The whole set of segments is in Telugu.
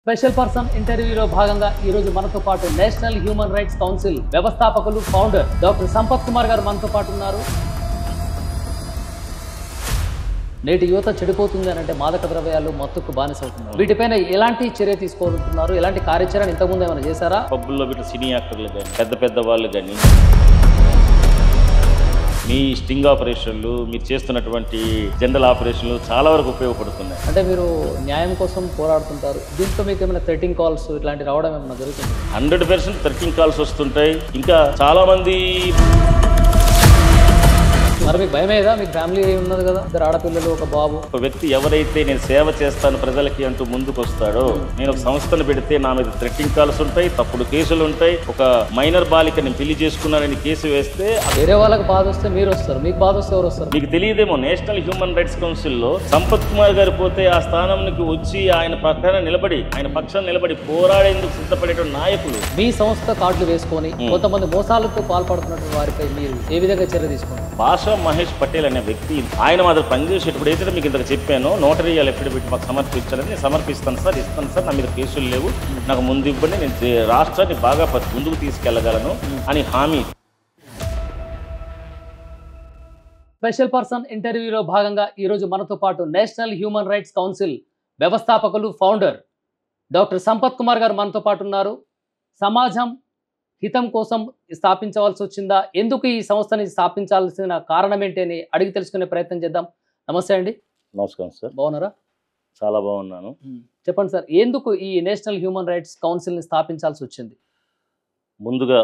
స్పెషల్ పర్సన్ ఇంటర్వ్యూలో భాగంగా ఈ రోజు మనతో పాటు నేషనల్ హ్యూమన్ రైట్స్ కౌన్సిల్ వ్యవస్థాపకులు ఫౌండర్ డాక్టర్ సంపత్ కుమార్ గారు మనతో పాటు ఉన్నారు. నేటి యువత చెడిపోతుంది అని అంటే మాదక ద్రవ్యాలు మత్తుకు బానిసవుతున్నారు. వీటిపైన ఎలాంటి చర్య తీసుకోవాలనుకుంటున్నారు? ఎలాంటి కార్యాచరణ ఇంతకుముందు ఏమైనా చేశారా? పబ్బుల్లో వీటి సినీ యాక్టర్లు కానీ పెద్ద వాళ్ళు కానీ మీ స్టింగ్ ఆపరేషన్లు మీరు చేస్తున్నటువంటి జనరల్ ఆపరేషన్లు చాలా వరకు ఉపయోగపడుతున్నాయి. అంటే మీరు న్యాయం కోసం పోరాడుతుంటారు. దీంతో మీకు ఏమైనా థ్రెటింగ్ కాల్స్ ఇట్లాంటి రావడం ఏమైనా జరుగుతుంది? 100% థ్రెటింగ్ కాల్స్ వస్తుంటాయి. ఇంకా చాలా మంది మరి మీకు భయమేదా? మీకు ఫ్యామిలీ ఉన్నది కదా, ఇద్దరు ఆడపిల్లలు, ఒక బాబు. ఒక వ్యక్తి ఎవరైతే నేను సేవ చేస్తాను ప్రజలకి అంటూ ముందుకు వస్తాడో, నేను ఒక సంస్థను పెడితే నా మీద థ్రెటింగ్ కాల్స్ ఉంటాయి, తప్పుడు కేసులు ఉంటాయి. ఒక మైనర్ బాలిక నేను పెళ్లి చేసుకున్నానని కేసు వేస్తే వేరే వాళ్ళకి బాధ వస్తే మీరు వస్తారు, మీకు బాధ వస్తే ఎవరు వస్తారు? మీకు తెలియదేమో, నేషనల్ హ్యూమన్ రైట్స్ కౌన్సిల్లో సంపత్ కుమార్ గారు పోతే ఆ స్థానానికి వచ్చి ఆయన పక్కన నిలబడి ఆయన పక్షాన్ని నిలబడి పోరాడేందుకు సిద్ధపడేటువంటి నాయకులు. మీ సంస్థ కార్డులు వేసుకొని కొంతమంది మోసాలకు పాల్పడుతున్నటువంటి వారిపై మీరు ఏ విధంగా చర్య తీసుకుంటారు? భాషా మహేష్ పటేల్ అనే వ్యక్తి ఆయన మాత్రం పనిచేసేటప్పుడు అయితే మీకు ఇంతకు చెప్పాను, నోటరీయాలు ఎఫిడవిట్ మాకు సమర్పించాలని. నేను సమర్పిస్తాను సార్, ఇస్తాను సార్, నా మీద కేసులు లేవు, నాకు ముందు ఇవ్వండి, నేను రాష్ట్రాన్ని బాగా ముందుకు తీసుకెళ్లగలను అని హామీ. స్పెషల్ పర్సన్ ఇంటర్వ్యూలో భాగంగా ఈరోజు మనతో పాటు నేషనల్ హ్యూమన్ రైట్స్ కౌన్సిల్ వ్యవస్థాపకులు ఫౌండర్ డాక్టర్ సంపత్ కుమార్ గారు మనతో పాటు ఉన్నారు. సమాజం హితం కోసం స్థాపించవలసి వచ్చిందా, ఎందుకు ఈ సంస్థని స్థాపించాల్సిన కారణం ఏంటి అని అడిగి తెలుసుకునే ప్రయత్నం చేద్దాం. నమస్తే అండి. నమస్కారం సార్. బాగున్నారా? చాలా బాగున్నాను. చెప్పండి సార్, ఎందుకు ఈ నేషనల్ హ్యూమన్ రైట్స్ కౌన్సిల్ని స్థాపించాల్సి వచ్చింది? ముందుగా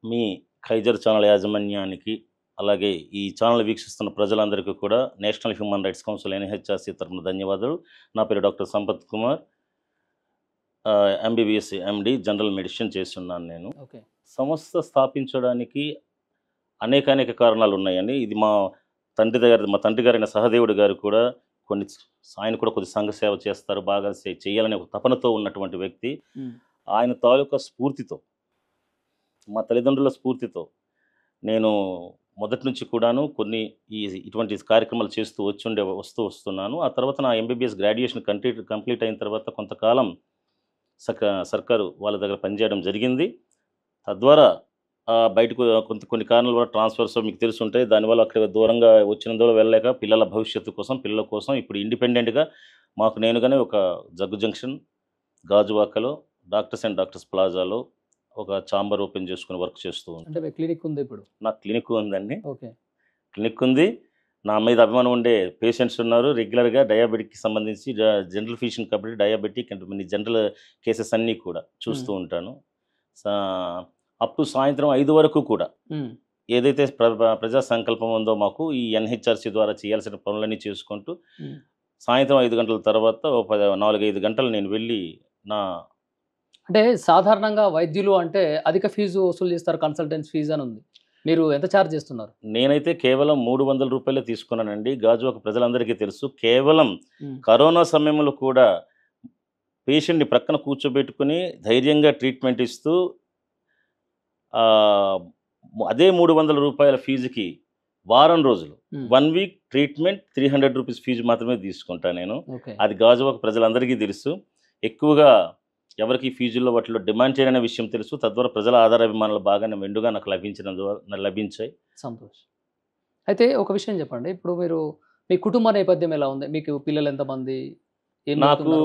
మీ ఖైజర్ ఛానల్ యాజమాన్యానికి, అలాగే ఈ ఛానల్ వీక్షిస్తున్న ప్రజలందరికీ కూడా national human rights council NHRC తరఫున ధన్యవాదాలు. నా పేరు doctor Sampath Kumar, MBBS MD general medicine చేస్తున్నాను. నేను సంస్థ స్థాపించడానికి అనేక కారణాలు ఉన్నాయండి. ఇది మా తండ్రి గారైన సహదేవుడు గారు కూడా ఆయన కూడా కొద్ది సంఘ సేవ చేస్తారు, బాగా చేయాలనే ఒక తపనతో ఉన్నటువంటి వ్యక్తి. ఆయన తాలూకా స్ఫూర్తితో, మా తల్లిదండ్రుల స్ఫూర్తితో నేను మొదటి నుంచి కూడాను ఇటువంటి కార్యక్రమాలు చేస్తూ వస్తున్నాను. ఆ తర్వాత నా MBBS గ్రాడ్యుయేషన్ కంప్లీట్ అయిన తర్వాత కొంతకాలం సర్కారు వాళ్ళ దగ్గర పనిచేయడం జరిగింది. తద్వారా బయటకు కొన్ని కారణాల వల్ల ట్రాన్స్ఫర్స్ మీకు తెలిసి ఉంటాయి. దానివల్ల అక్కడ దూరంగా వచ్చినందువల్ల వెళ్ళలేక పిల్లల భవిష్యత్తు కోసం, పిల్లల కోసం ఇప్పుడు ఇండిపెండెంట్గా మాకు నేనుగానే ఒక జగ్గు జంక్షన్ గాజువాకలో డాక్టర్స్ అండ్ డాక్టర్స్ ప్లాజాలో ఒక ఛాంబర్ ఓపెన్ చేసుకుని వర్క్ చేస్తూ ఉంటాను. అంటే క్లినిక్ ఉంది ఇప్పుడు? నాకు క్లినిక్ ఉందండి. ఓకే, క్లినిక్ ఉంది. నా మీద అభిమానం ఉండే పేషెంట్స్ ఉన్నారు. రెగ్యులర్గా డయాబెటిక్కి సంబంధించి జనరల్ ఫిజిషియన్ కాబట్టి డయాబెటిక్ అండ్ జనరల్ కేసెస్ అన్నీ కూడా చూస్తూ ఉంటాను. అప్ టు సాయంత్రం 5 వరకు కూడా ఏదైతే ప్రజా సంకల్పం ఉందో మాకు ఈ NHRC ద్వారా చేయాల్సిన పనులన్నీ చేసుకుంటూ సాయంత్రం 5 గంటల తర్వాత 4-5 గంటలు నేను వెళ్ళి అంటే సాధారణంగా వైద్యులు అంటే అధిక ఫీజు వసూలు చేస్తారు, కన్సల్టెన్సీ ఫీజు అని ఉంది. మీరు ఎంత ఛార్జ్ చేస్తున్నారు? నేనైతే కేవలం 300 రూపాయలే తీసుకున్నానండి. గాజువాక ప్రజలందరికీ తెలుసు. కేవలం కరోనా సమయంలో కూడా పేషెంట్ని ప్రక్కన కూర్చోబెట్టుకుని ధైర్యంగా ట్రీట్మెంట్ ఇస్తూ అదే 300 రూపాయల ఫీజుకి వారం రోజులు 1 వీక్ ట్రీట్మెంట్ 300 రూపీస్ ఫీజు మాత్రమే తీసుకుంటాను నేను. అది గాజువాక ప్రజలందరికీ తెలుసు. ఎక్కువగా ఎవరికి ఫీజుల్లో వాటిలో డిమాండ్ చేయడనే విషయం తెలుసు. తద్వారా ప్రజల ఆధారాభిమానాలు బాగానే మెండుగా నాకు లభించాయి. సంతోషం. అయితే ఒక విషయం చెప్పండి, ఇప్పుడు మీ కుటుంబ నేపథ్యం ఎలా ఉంది? మీకు పిల్లలు ఎంతమంది? నాకు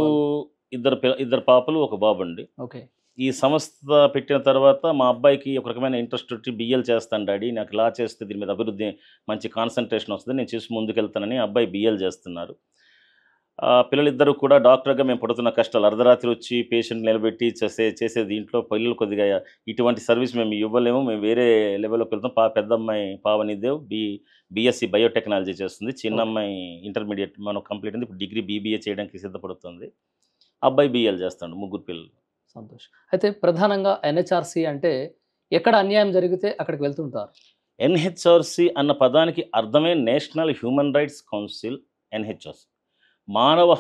ఇద్దరు పాపలు, ఒక బాబు అండి. ఓకే. ఈ సంస్థ పెట్టిన తర్వాత మా అబ్బాయికి ఒక రకమైన ఇంట్రెస్ట్ వచ్చి BL చేస్తాను డాడీ, నాకు లా చేస్తే దీని మీద అభివృద్ధి మంచి కాన్సన్ట్రేషన్ వస్తుంది, నేను చేసి ముందుకెళ్తానని అబ్బాయి BL చేస్తున్నారు. పిల్లలిద్దరూ కూడా డాక్టర్గా మేము పడుతున్న కష్టాలు, అర్ధరాత్రి వచ్చి పేషెంట్ నిలబెట్టి చేసే దీంట్లో పిల్లలు కొద్దిగా ఇటువంటి సర్వీస్ మేము ఇవ్వలేము, మేము వేరే లెవెల్లోకి వెళ్తాం. పెద్ద అమ్మాయి పావనిదేవ్ BSc బయోటెక్నాలజీ చేస్తుంది, చిన్న అమ్మాయి ఇంటర్మీడియట్ మనం కంప్లీట్ అయింది, ఇప్పుడు డిగ్రీ BBA చేయడానికి సిద్ధపడుతుంది. అబ్బాయి BL చేస్తాడు. 3 పిల్లలు. సంతోషం. అయితే ప్రధానంగా NHRC అంటే ఎక్కడ అన్యాయం జరిగితే అక్కడికి వెళ్తుంటారు? NHRC అన్న పదానికి అర్థమే national human rights council. NHRC మానవ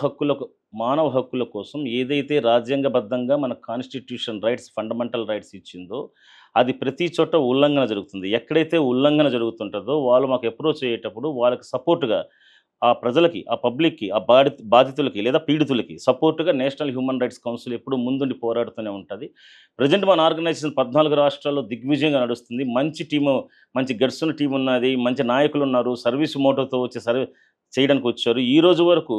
హక్కుల కోసం ఏదైతే రాజ్యాంగబద్ధంగా మన కాన్స్టిట్యూషన్ రైట్స్, ఫండమెంటల్ రైట్స్ ఇచ్చిందో అది ప్రతి చోట ఉల్లంఘన జరుగుతుంది. ఎక్కడైతే ఉల్లంఘన జరుగుతుంటుందో వాళ్ళు మాకు అప్రోచ్ అయ్యేటప్పుడు వాళ్ళకి సపోర్ట్గా ఆ ప్రజలకి, ఆ పబ్లిక్కి, ఆ బాధితులకి లేదా పీడితులకి సపోర్ట్గా నేషనల్ హ్యూమన్ రైట్స్ కౌన్సిల్ ఎప్పుడు ముందుండి పోరాడుతూనే ఉంటుంది. ప్రజెంట్ మన ఆర్గనైజేషన్ 14 రాష్ట్రాల్లో దిగ్విజయంగా నడుస్తుంది. మంచి టీము, మంచి గట్సున్న టీం ఉన్నది, మంచి నాయకులు ఉన్నారు, సర్వీస్ మోటోతో వచ్చి చేయడానికి వచ్చారు. ఈ రోజు వరకు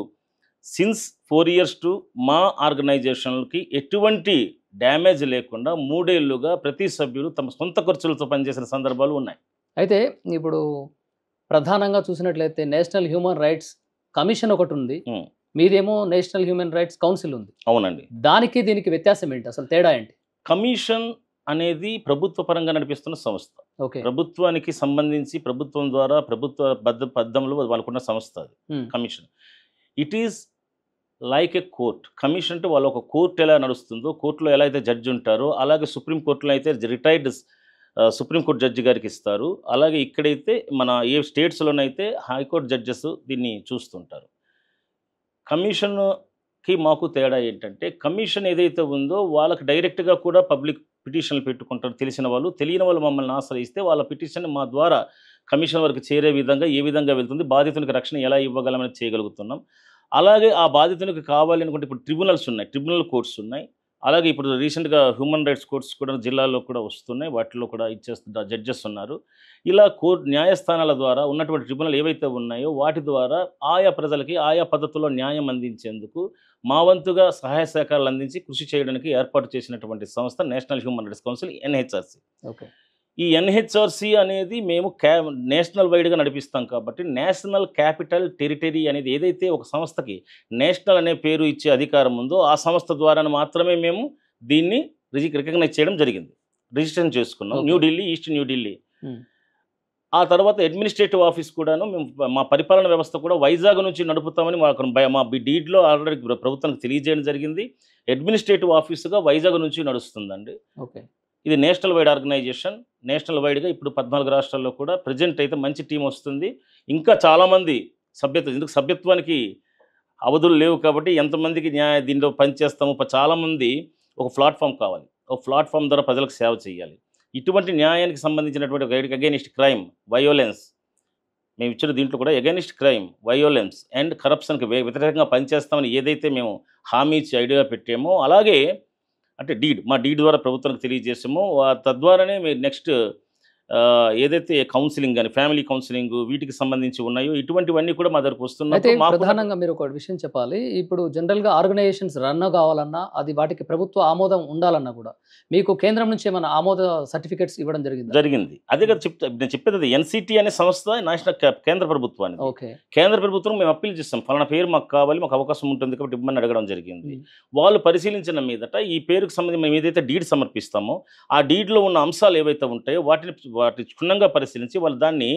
సిన్స్ 4 ఇయర్స్ టు మా ఆర్గనైజేషన్కి ఎటువంటి డ్యామేజ్ లేకుండా 3 ఏళ్లుగా ప్రతి సభ్యుడు తమ సొంత ఖర్చులతో పనిచేసిన సందర్భాలు ఉన్నాయి. అయితే ఇప్పుడు ప్రధానంగా చూసినట్లయితే నేషనల్ హ్యూమన్ రైట్స్ కమిషన్ ఒకటి ఉంది, మీదేమో నేషనల్ హ్యూమన్ రైట్స్ కౌన్సిల్ ఉంది. అవునండి. దానికి దీనికి వ్యత్యాసం ఏంటి, అసలు తేడా ఏంటి? కమిషన్ అనేది ప్రభుత్వ పరంగా నడిపిస్తున్న సంస్థ. ప్రభుత్వానికి సంబంధించి ప్రభుత్వం ద్వారా ప్రభుత్వ పద్ధతిలో వాళ్ళకున్న సంస్థ అది commission. It is like A court. Commission అంటే వాళ్ళు ఒక కోర్టు ఎలా నడుస్తుందో, కోర్టులో ఎలా అయితే జడ్జి ఉంటారో అలాగే సుప్రీంకోర్టులో అయితే రిటైర్డ్ సుప్రీంకోర్టు జడ్జి గారికి ఇస్తారు. అలాగే ఇక్కడైతే మన ఏ స్టేట్స్లోనైతే హైకోర్టు జడ్జెస్ దీన్ని చూస్తుంటారు. కమిషన్కి మాకు తేడా ఏంటంటే, కమిషన్ ఏదైతే ఉందో వాళ్ళకి డైరెక్ట్గా కూడా పబ్లిక్ పిటిషన్లు పెట్టుకుంటారు. తెలిసిన వాళ్ళు, తెలియని వాళ్ళు మమ్మల్ని ఆశ్రయిస్తే వాళ్ళ పిటిషన్ మా ద్వారా కమిషన్ వరకు చేరే విధంగా ఏ విధంగా వెళ్తుంది, బాధితునికి రక్షణ ఎలా ఇవ్వగలమని చేయగలుగుతున్నాం. అలాగే ఆ బాధితునికి కావాలి అనుకుంటే ఇప్పుడు ట్రిబ్యునల్స్ ఉన్నాయి, ట్రిబ్యునల్ కోర్ట్స్ ఉన్నాయి. అలాగే ఇప్పుడు రీసెంట్గా హ్యూమన్ రైట్స్ కోర్ట్స్ కూడా జిల్లాల్లో కూడా వస్తున్నాయి, వాటిలో కూడా ఇచ్చేస్తున్న జడ్జెస్ ఉన్నారు. ఇలా న్యాయస్థానాల ద్వారా ఉన్నటువంటి ట్రిబ్యునల్ ఏవైతే ఉన్నాయో వాటి ద్వారా ఆయా ప్రజలకి ఆయా పద్ధతుల్లో న్యాయం అందించేందుకు మా వంతుగా సహాయ సహకారాలు అందించి కృషి చేయడానికి ఏర్పాటు చేసినటువంటి సంస్థ national human rights council, NHRC. ఈ ఎన్హెచ్ఆర్సి అనేది మేము నేషనల్ వైడ్గా నడిపిస్తాం కాబట్టి నేషనల్ క్యాపిటల్ టెరిటరీ అనేది ఏదైతే ఒక సంస్థకి నేషనల్ అనే పేరు ఇచ్చే అధికారం ఉందో ఆ సంస్థ ద్వారా మాత్రమే మేము దీన్ని రికగ్నైజ్ చేయడం జరిగింది, రిజిస్ట్రేషన్ చేసుకున్నాం. న్యూఢిల్లీ, ఈస్ట్ న్యూఢిల్లీ. ఆ తర్వాత అడ్మినిస్ట్రేటివ్ ఆఫీస్ కూడాను మేము మా పరిపాలన వ్యవస్థ కూడా వైజాగ్ నుంచి నడుపుతామని మా డీడ్లో ఆల్రెడీ ప్రభుత్వానికి తెలియజేయడం జరిగింది. అడ్మినిస్ట్రేటివ్ ఆఫీసుగా వైజాగ్ నుంచి నడుస్తుందండి. ఇది నేషనల్ వైడ్ ఆర్గనైజేషన్. నేషనల్ వైడ్గా ఇప్పుడు 14 రాష్ట్రాల్లో కూడా ప్రజెంట్ అయితే మంచి టీం వస్తుంది. ఇంకా చాలామంది ఎందుకు సభ్యత్వానికి అవధులు లేవు కాబట్టి ఎంతమందికి దీనిలో పనిచేస్తాము. చాలామంది ఒక ప్లాట్ఫామ్ కావాలి, ఒక ప్లాట్ఫామ్ ద్వారా ప్రజలకు సేవ చేయాలి. ఇటువంటి న్యాయానికి సంబంధించినటువంటి అగైనిస్ట్ క్రైమ్, వయోలెన్స్ మేము ఇచ్చిన దీంట్లో కూడా అగైనిస్ట్ క్రైమ్, వయోలెన్స్ అండ్ కరప్షన్కి వ్యతిరేకంగా పనిచేస్తామని ఏదైతే మేము హామీ ఇచ్చి ఐడియా పెట్టామో అలాగే అంటే మా డీడ్ ద్వారా ప్రభుత్వానికి తెలియజేసామో తద్వారానే మీరు నెక్స్ట్ ఏదైతే కౌన్సిలింగ్ కానీ ఫ్యామిలీ కౌన్సిలింగ్ వీటికి సంబంధించి ఉన్నాయో ఇటువంటివన్నీ కూడా మా దగ్గరకు వస్తున్నాయి. ప్రధానంగా మీరు ఒక విషయం చెప్పాలి, ఇప్పుడు జనరల్గా ఆర్గనైజేషన్స్ రన్ కావాలన్నా అది వాటికి ప్రభుత్వ ఆమోదం ఉండాలన్నా కూడా మీకు కేంద్రం నుంచి ఏమైనా ఆమోద సర్టిఫికేట్స్ ఇవ్వడం జరిగింది. అదే కదా నేను చెప్పేది. ఎన్సిటి అనే సంస్థ నేషనల్ కేంద్ర ప్రభుత్వానికి. కేంద్ర ప్రభుత్వం మేము అప్పీల్ చేస్తాం, ఫలానా పేరు మాకు కావాలి, మాకు అవకాశం ఉంటుంది కాబట్టి ఇవ్వమని అడగడం జరిగింది. వాళ్ళు పరిశీలించిన మీదట ఈ పేరుకు సంబంధించి మేము ఏదైతే డీడ్ సమర్పిస్తామో ఆ డీడ్లో ఉన్న అంశాలు ఏవైతే ఉంటాయో వాటి క్షుణ్ణంగా పరిశీలించి వాళ్ళు దాన్ని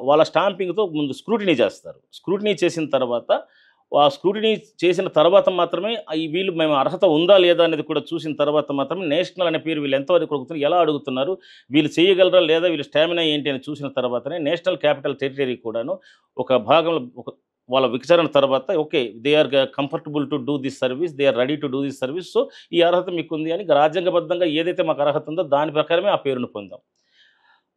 వాళ్ళ స్టాంపింగ్తో ముందు స్క్రూటినీ చేస్తారు. స్క్రూటినీ చేసిన తర్వాత ఆ స్క్రూటినీ చేసిన తర్వాత మాత్రమే వీళ్ళు మేము అర్హత ఉందా లేదా అనేది కూడా చూసిన తర్వాత మాత్రమే నేషనల్ అనే పేరు వీళ్ళు ఎంతవరకు అడుగుతున్నారు, ఎలా అడుగుతున్నారు, వీళ్ళు చేయగలరా లేదా, వీళ్ళు స్టామినా ఏంటి అని చూసిన తర్వాతనే నేషనల్ క్యాపిటల్ టెరిటరీ కూడాను ఒక భాగంలో వాళ్ళ విచారణ తర్వాత okay they are comfortable to do this service, they are ready to do this service, so ఈ అర్హత మీకు ఉంది అని రాజ్యాంగబద్ధంగా ఏదైతే మాకు అర్హత ఉందో దాని ప్రకారమే ఆ పేరును పొందాం.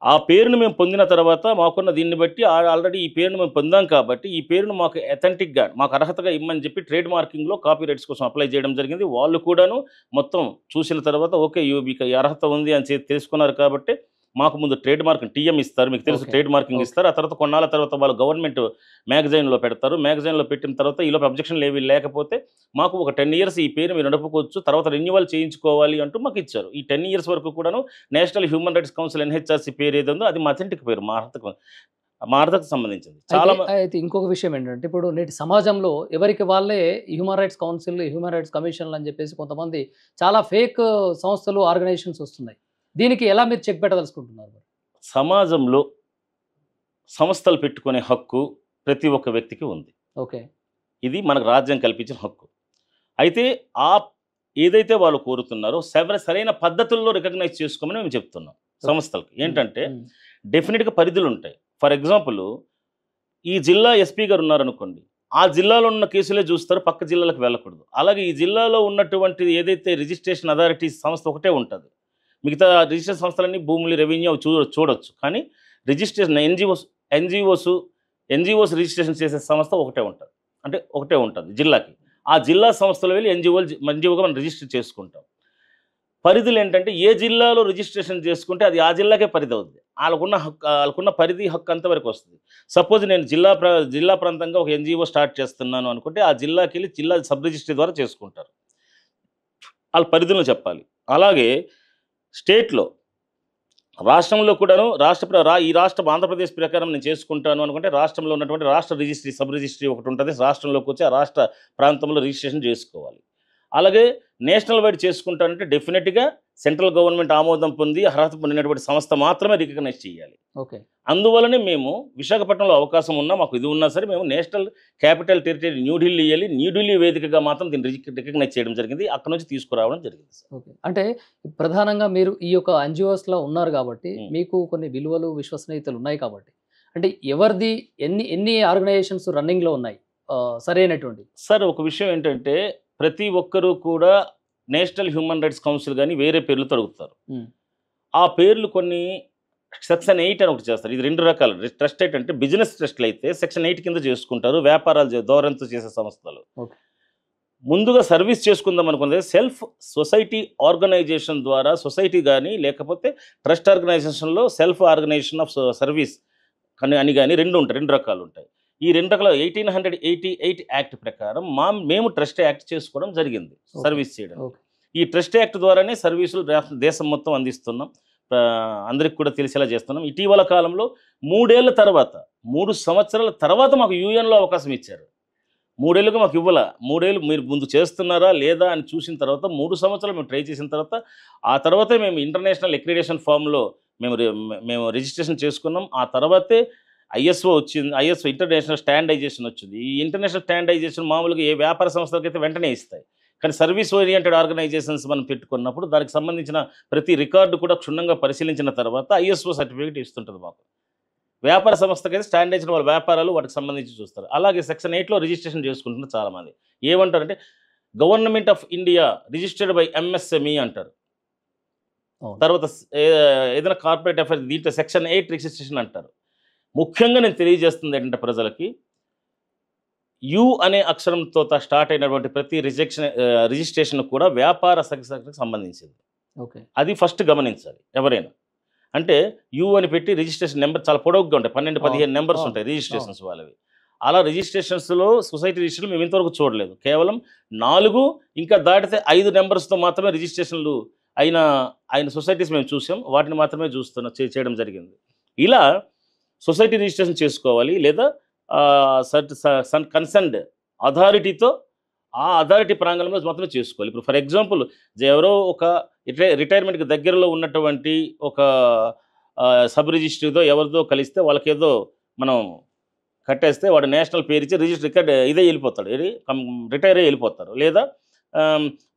ఆ పేరును మేము పొందిన తర్వాత మాకున్న దీన్ని బట్టి ఆల్రెడీ ఈ పేరును మేము పొందాం కాబట్టి ఈ పేరును మాకు అథెంటిక్గా మాకు అర్హతగా ఇమ్మని చెప్పి ట్రేడ్ మార్కింగ్లో కాపీ రైట్స్ కోసం అప్లై చేయడం జరిగింది. వాళ్ళు కూడాను మొత్తం చూసిన తర్వాత ఓకే మీకు ఈ అర్హత ఉంది అని తెలుసుకున్నారు కాబట్టి మాకు ముందు ట్రేడ్ మార్కింగ్ టీఎం ఇస్తారు, మీకు తెలుసు ట్రేడ్ మార్కింగ్ ఇస్తారు. ఆ తర్వాత కొన్నాళ్ళ తర్వాత వాళ్ళు గవర్నమెంట్ మ్యాగజైన్లో పెడతారు. మ్యాగజైన్లో పెట్టిన తర్వాత ఈలోపు అబ్జెక్షన్లు ఏవి లేకపోతే మాకు ఒక 10 years ఈ పేరు మీరు నడుపుకోవచ్చు, తర్వాత రెన్యువల్ చేయించుకోవాలి అంటూ మాకు ఇచ్చారు. ఈ 10 years వరకు కూడాను national human rights council NHRC పేరు ఏదో ఉందో అది మా అథెంటిక్ పేరు, మా అర్హతకు సంబంధించింది. చాలా అయితే ఇంకొక విషయం ఏంటంటే ఇప్పుడు నేటి సమాజంలో ఎవరికి వాళ్ళే human rights council, human rights కమిషన్లు అని చెప్పేసి కొంతమంది చాలా ఫేక్ సంస్థలు, ఆర్గనైజేషన్స్ వస్తున్నాయి. దీనికి ఎలా మీరు చెక్ పెట్టదలుచుకుంటున్నారు? సమాజంలో సంస్థలు పెట్టుకునే హక్కు ప్రతి ఒక్క వ్యక్తికి ఉంది. ఇది మనకు రాజ్యం కల్పించిన హక్కు. అయితే ఏదైతే వాళ్ళు కోరుతున్నారో సరైన పద్ధతుల్లో రికగ్నైజ్ చేసుకోమని మేము చెప్తున్నాం సంస్థలకు. ఏంటంటే డెఫినెట్గా పరిధులు ఉంటాయి. ఫర్ ఎగ్జాంపుల్ ఈ జిల్లా ఎస్పీ గారు ఉన్నారనుకోండి, ఆ జిల్లాలో ఉన్న కేసులే చూస్తారు, పక్క జిల్లాలకు వెళ్ళకూడదు. అలాగే ఈ జిల్లాలో ఉన్నటువంటి ఏదైతే రిజిస్ట్రేషన్ అథారిటీస్ సంస్థ ఒకటే ఉంటుంది, మిగతా రిజిస్ట్రేషన్ సంస్థలన్నీ భూములు, రెవెన్యూ చూడొచ్చు. కానీ రిజిస్ట్రేషన్ ఎన్జిఓస్ ఎన్జిఓస్ రిజిస్ట్రేషన్ చేసే సంస్థ ఒకటే ఉంటుంది, అంటే ఒకటే ఉంటుంది జిల్లాకి. ఆ జిల్లా సంస్థలో వెళ్ళి ఎన్జిఓగా మనం రిజిస్టర్ చేసుకుంటాం. పరిధులు ఏంటంటే ఏ జిల్లాలో రిజిస్ట్రేషన్ చేసుకుంటే అది ఆ జిల్లాకే పరిధి అవుతుంది. వాళ్ళకున్న పరిధి హక్కు అంతవరకు వస్తుంది. సపోజ్ నేను జిల్లా ప్రాంతంగా ఒక ఎన్జిఓ స్టార్ట్ చేస్తున్నాను అనుకుంటే ఆ జిల్లాకి వెళ్ళి జిల్లా సబ్ రిజిస్ట్రీ ద్వారా చేసుకుంటారు. వాళ్ళ పరిధులను చెప్పాలి. అలాగే స్టేట్లో, రాష్ట్రంలో కూడాను ఈ రాష్ట్రం ఆంధ్రప్రదేశ్ ప్రకారం నేను చేసుకుంటాను అనుకుంటే రాష్ట్రంలో ఉన్నటువంటి రాష్ట్ర రిజిస్ట్రీ సబ్ రిజిస్ట్రీ ఒకటి ఉంటుంది. రాష్ట్రంలోకి వచ్చి ఆ రాష్ట్ర ప్రాంతంలో రిజిస్ట్రేషన్ చేసుకోవాలి. అలాగే నేషనల్ వైడ్ చేసుకుంటానంటే డెఫినెట్గా సెంట్రల్ గవర్నమెంట్ ఆమోదం పొంది అర్హత పొందినటువంటి సంస్థ మాత్రమే రికగ్నైజ్ చేయాలి. ఓకే. అందువలనే మేము విశాఖపట్నంలో అవకాశం ఉన్నా, మాకు ఇది ఉన్నా సరే, మేము నేషనల్ క్యాపిటల్ టెరిటరీ న్యూఢిల్లీ వెళ్ళి న్యూఢిల్లీ వేదికగా మాత్రం దీన్ని రికగ్నైజ్ చేయడం జరిగింది. అక్కడ నుంచి తీసుకురావడం జరిగింది. ఓకే. అంటే ప్రధానంగా మీరు ఈ యొక్క ఎన్జిఓస్లో ఉన్నారు కాబట్టి మీకు కొన్ని విలువలు విశ్వసనీయతలు ఉన్నాయి కాబట్టి, అంటే ఎవరిది ఎన్ని ఆర్గనైజేషన్స్ రన్నింగ్లో ఉన్నాయి సరైనటువంటి? సార్, ఒక విషయం ఏంటంటే ప్రతి ఒక్కరూ కూడా నేషనల్ హ్యూమన్ రైట్స్ కౌన్సిల్ కానీ వేరే పేర్లు అడుగుతారు. ఆ పేర్లు కొన్ని సెక్షన్ 8 అని ఒకటి చేస్తారు. ఇది 2 రకాలు. ట్రస్ట్ అంటే బిజినెస్ ట్రస్ట్లు అయితే సెక్షన్ 8 కింద చేసుకుంటారు, వ్యాపారాలు ధోరణితో చేసే సంస్థలు. ముందుగా సర్వీస్ చేసుకుందాం అనుకున్నది సెల్ఫ్ సొసైటీ ఆర్గనైజేషన్ ద్వారా, సొసైటీ కానీ లేకపోతే ట్రస్ట్ ఆర్గనైజేషన్లో సెల్ఫ్ ఆర్గనైజేషన్ ఆఫ్ సర్వీస్ అని కానీ 2 రకాలు ఉంటాయి. ఈ 2 రకాల 1888 యాక్ట్ ప్రకారం మేము ట్రస్ట్ యాక్ట్ చేసుకోవడం జరిగింది సర్వీస్ చేయడం. ఈ ట్రస్ట్ యాక్ట్ ద్వారానే సర్వీసులు దేశం మొత్తం అందిస్తున్నాం, అందరికి కూడా తెలిసేలా చేస్తున్నాం. ఇటీవల కాలంలో 3 సంవత్సరాల తర్వాత మాకు యూఎన్లో అవకాశం ఇచ్చారు. 3 ఏళ్ళుగా మాకు ఇవ్వాల. 3 ఏళ్ళు మీరు ముందు చేస్తున్నారా లేదా అని చూసిన తర్వాత 3 సంవత్సరాలు మేము ట్రై చేసిన తర్వాత ఆ తర్వాతే మేము ఇంటర్నేషనల్ అక్రిడిటేషన్ ఫామ్లో మేము రిజిస్ట్రేషన్ చేసుకున్నాం. ఆ తర్వాతే ఐఎస్ఓ వచ్చింది. ఐఎస్ఓ ఇంటర్నేషనల్ స్టాండర్డైజేషన్ వచ్చింది. ఈ ఇంటర్నేషనల్ స్టాండర్డైజేషన్ మామూలుగా ఏ వ్యాపార సంస్థలకైతే వెంటనే ఇస్తాయి, కానీ సర్వీస్ ఓరియంటెడ్ ఆర్గనైజేషన్స్ మనం పెట్టుకున్నప్పుడు దానికి సంబంధించిన ప్రతి రికార్డు కూడా క్షుణ్ణంగా పరిశీలించిన తర్వాత ఐఎస్ఓ సర్టిఫికేట్ ఇస్తుంటుంది మాకు. వ్యాపార సంస్థకైతే స్టాండర్డైజేషన్ వాళ్ళ వ్యాపారాలు వాటికి సంబంధించి చూస్తారు. అలాగే సెక్షన్ 8లో రిజిస్ట్రేషన్ చేసుకుంటున్న చాలామంది ఏమంటారంటే government of India registered by MSME అంటారు. తర్వాత ఏదైనా కార్పొరేట్ అఫైర్స్ దీంట్లో సెక్షన్ 8 రిజిస్ట్రేషన్ అంటారు. ముఖ్యంగా నేను తెలియజేస్తుంది ఏంటంటే ప్రజలకి, యు అనే అక్షరంతో స్టార్ట్ అయినటువంటి ప్రతి రిజిస్ట్రేషన్ కూడా వ్యాపార సంస్థకు సంబంధించింది. ఓకే. అది ఫస్ట్ గమనించాలి ఎవరైనా. అంటే యు అని పెట్టి రిజిస్ట్రేషన్ నెంబర్ చాలా పొడవుగా ఉంటాయి, 12-15 నెంబర్స్ ఉంటాయి రిజిస్ట్రేషన్స్ వాళ్ళవి. అలా రిజిస్ట్రేషన్స్లో సొసైటీ రిజిస్ట్రేషన్ మేము ఇంతవరకు చూడలేదు. కేవలం 4 ఇంకా దాటితే 5 నెంబర్స్తో మాత్రమే రిజిస్ట్రేషన్లు అయిన సొసైటీస్ మేము చూసాం. వాటిని మాత్రమే చేయడం జరిగింది. ఇలా సొసైటీ రిజిస్ట్రేషన్ చేసుకోవాలి, లేదా కన్సర్న్డ్ అథారిటీతో ఆ అథారిటీ ప్రాంగణంలో మాత్రమే చేసుకోవాలి. ఇప్పుడు ఫర్ ఎగ్జాంపుల్ ఎవరో ఒక రిటైర్మెంట్కి దగ్గరలో ఉన్నటువంటి ఒక సబ్ రిజిస్ట్రీతో ఎవరితో కలిస్తే వాళ్ళకేదో మనం కట్టేస్తే వాడు నేషనల్ పేరు ఇచ్చి రికార్డ్ వెళ్ళిపోతాడు, రిటైర్ అయ్యి వెళ్ళిపోతారు. లేదా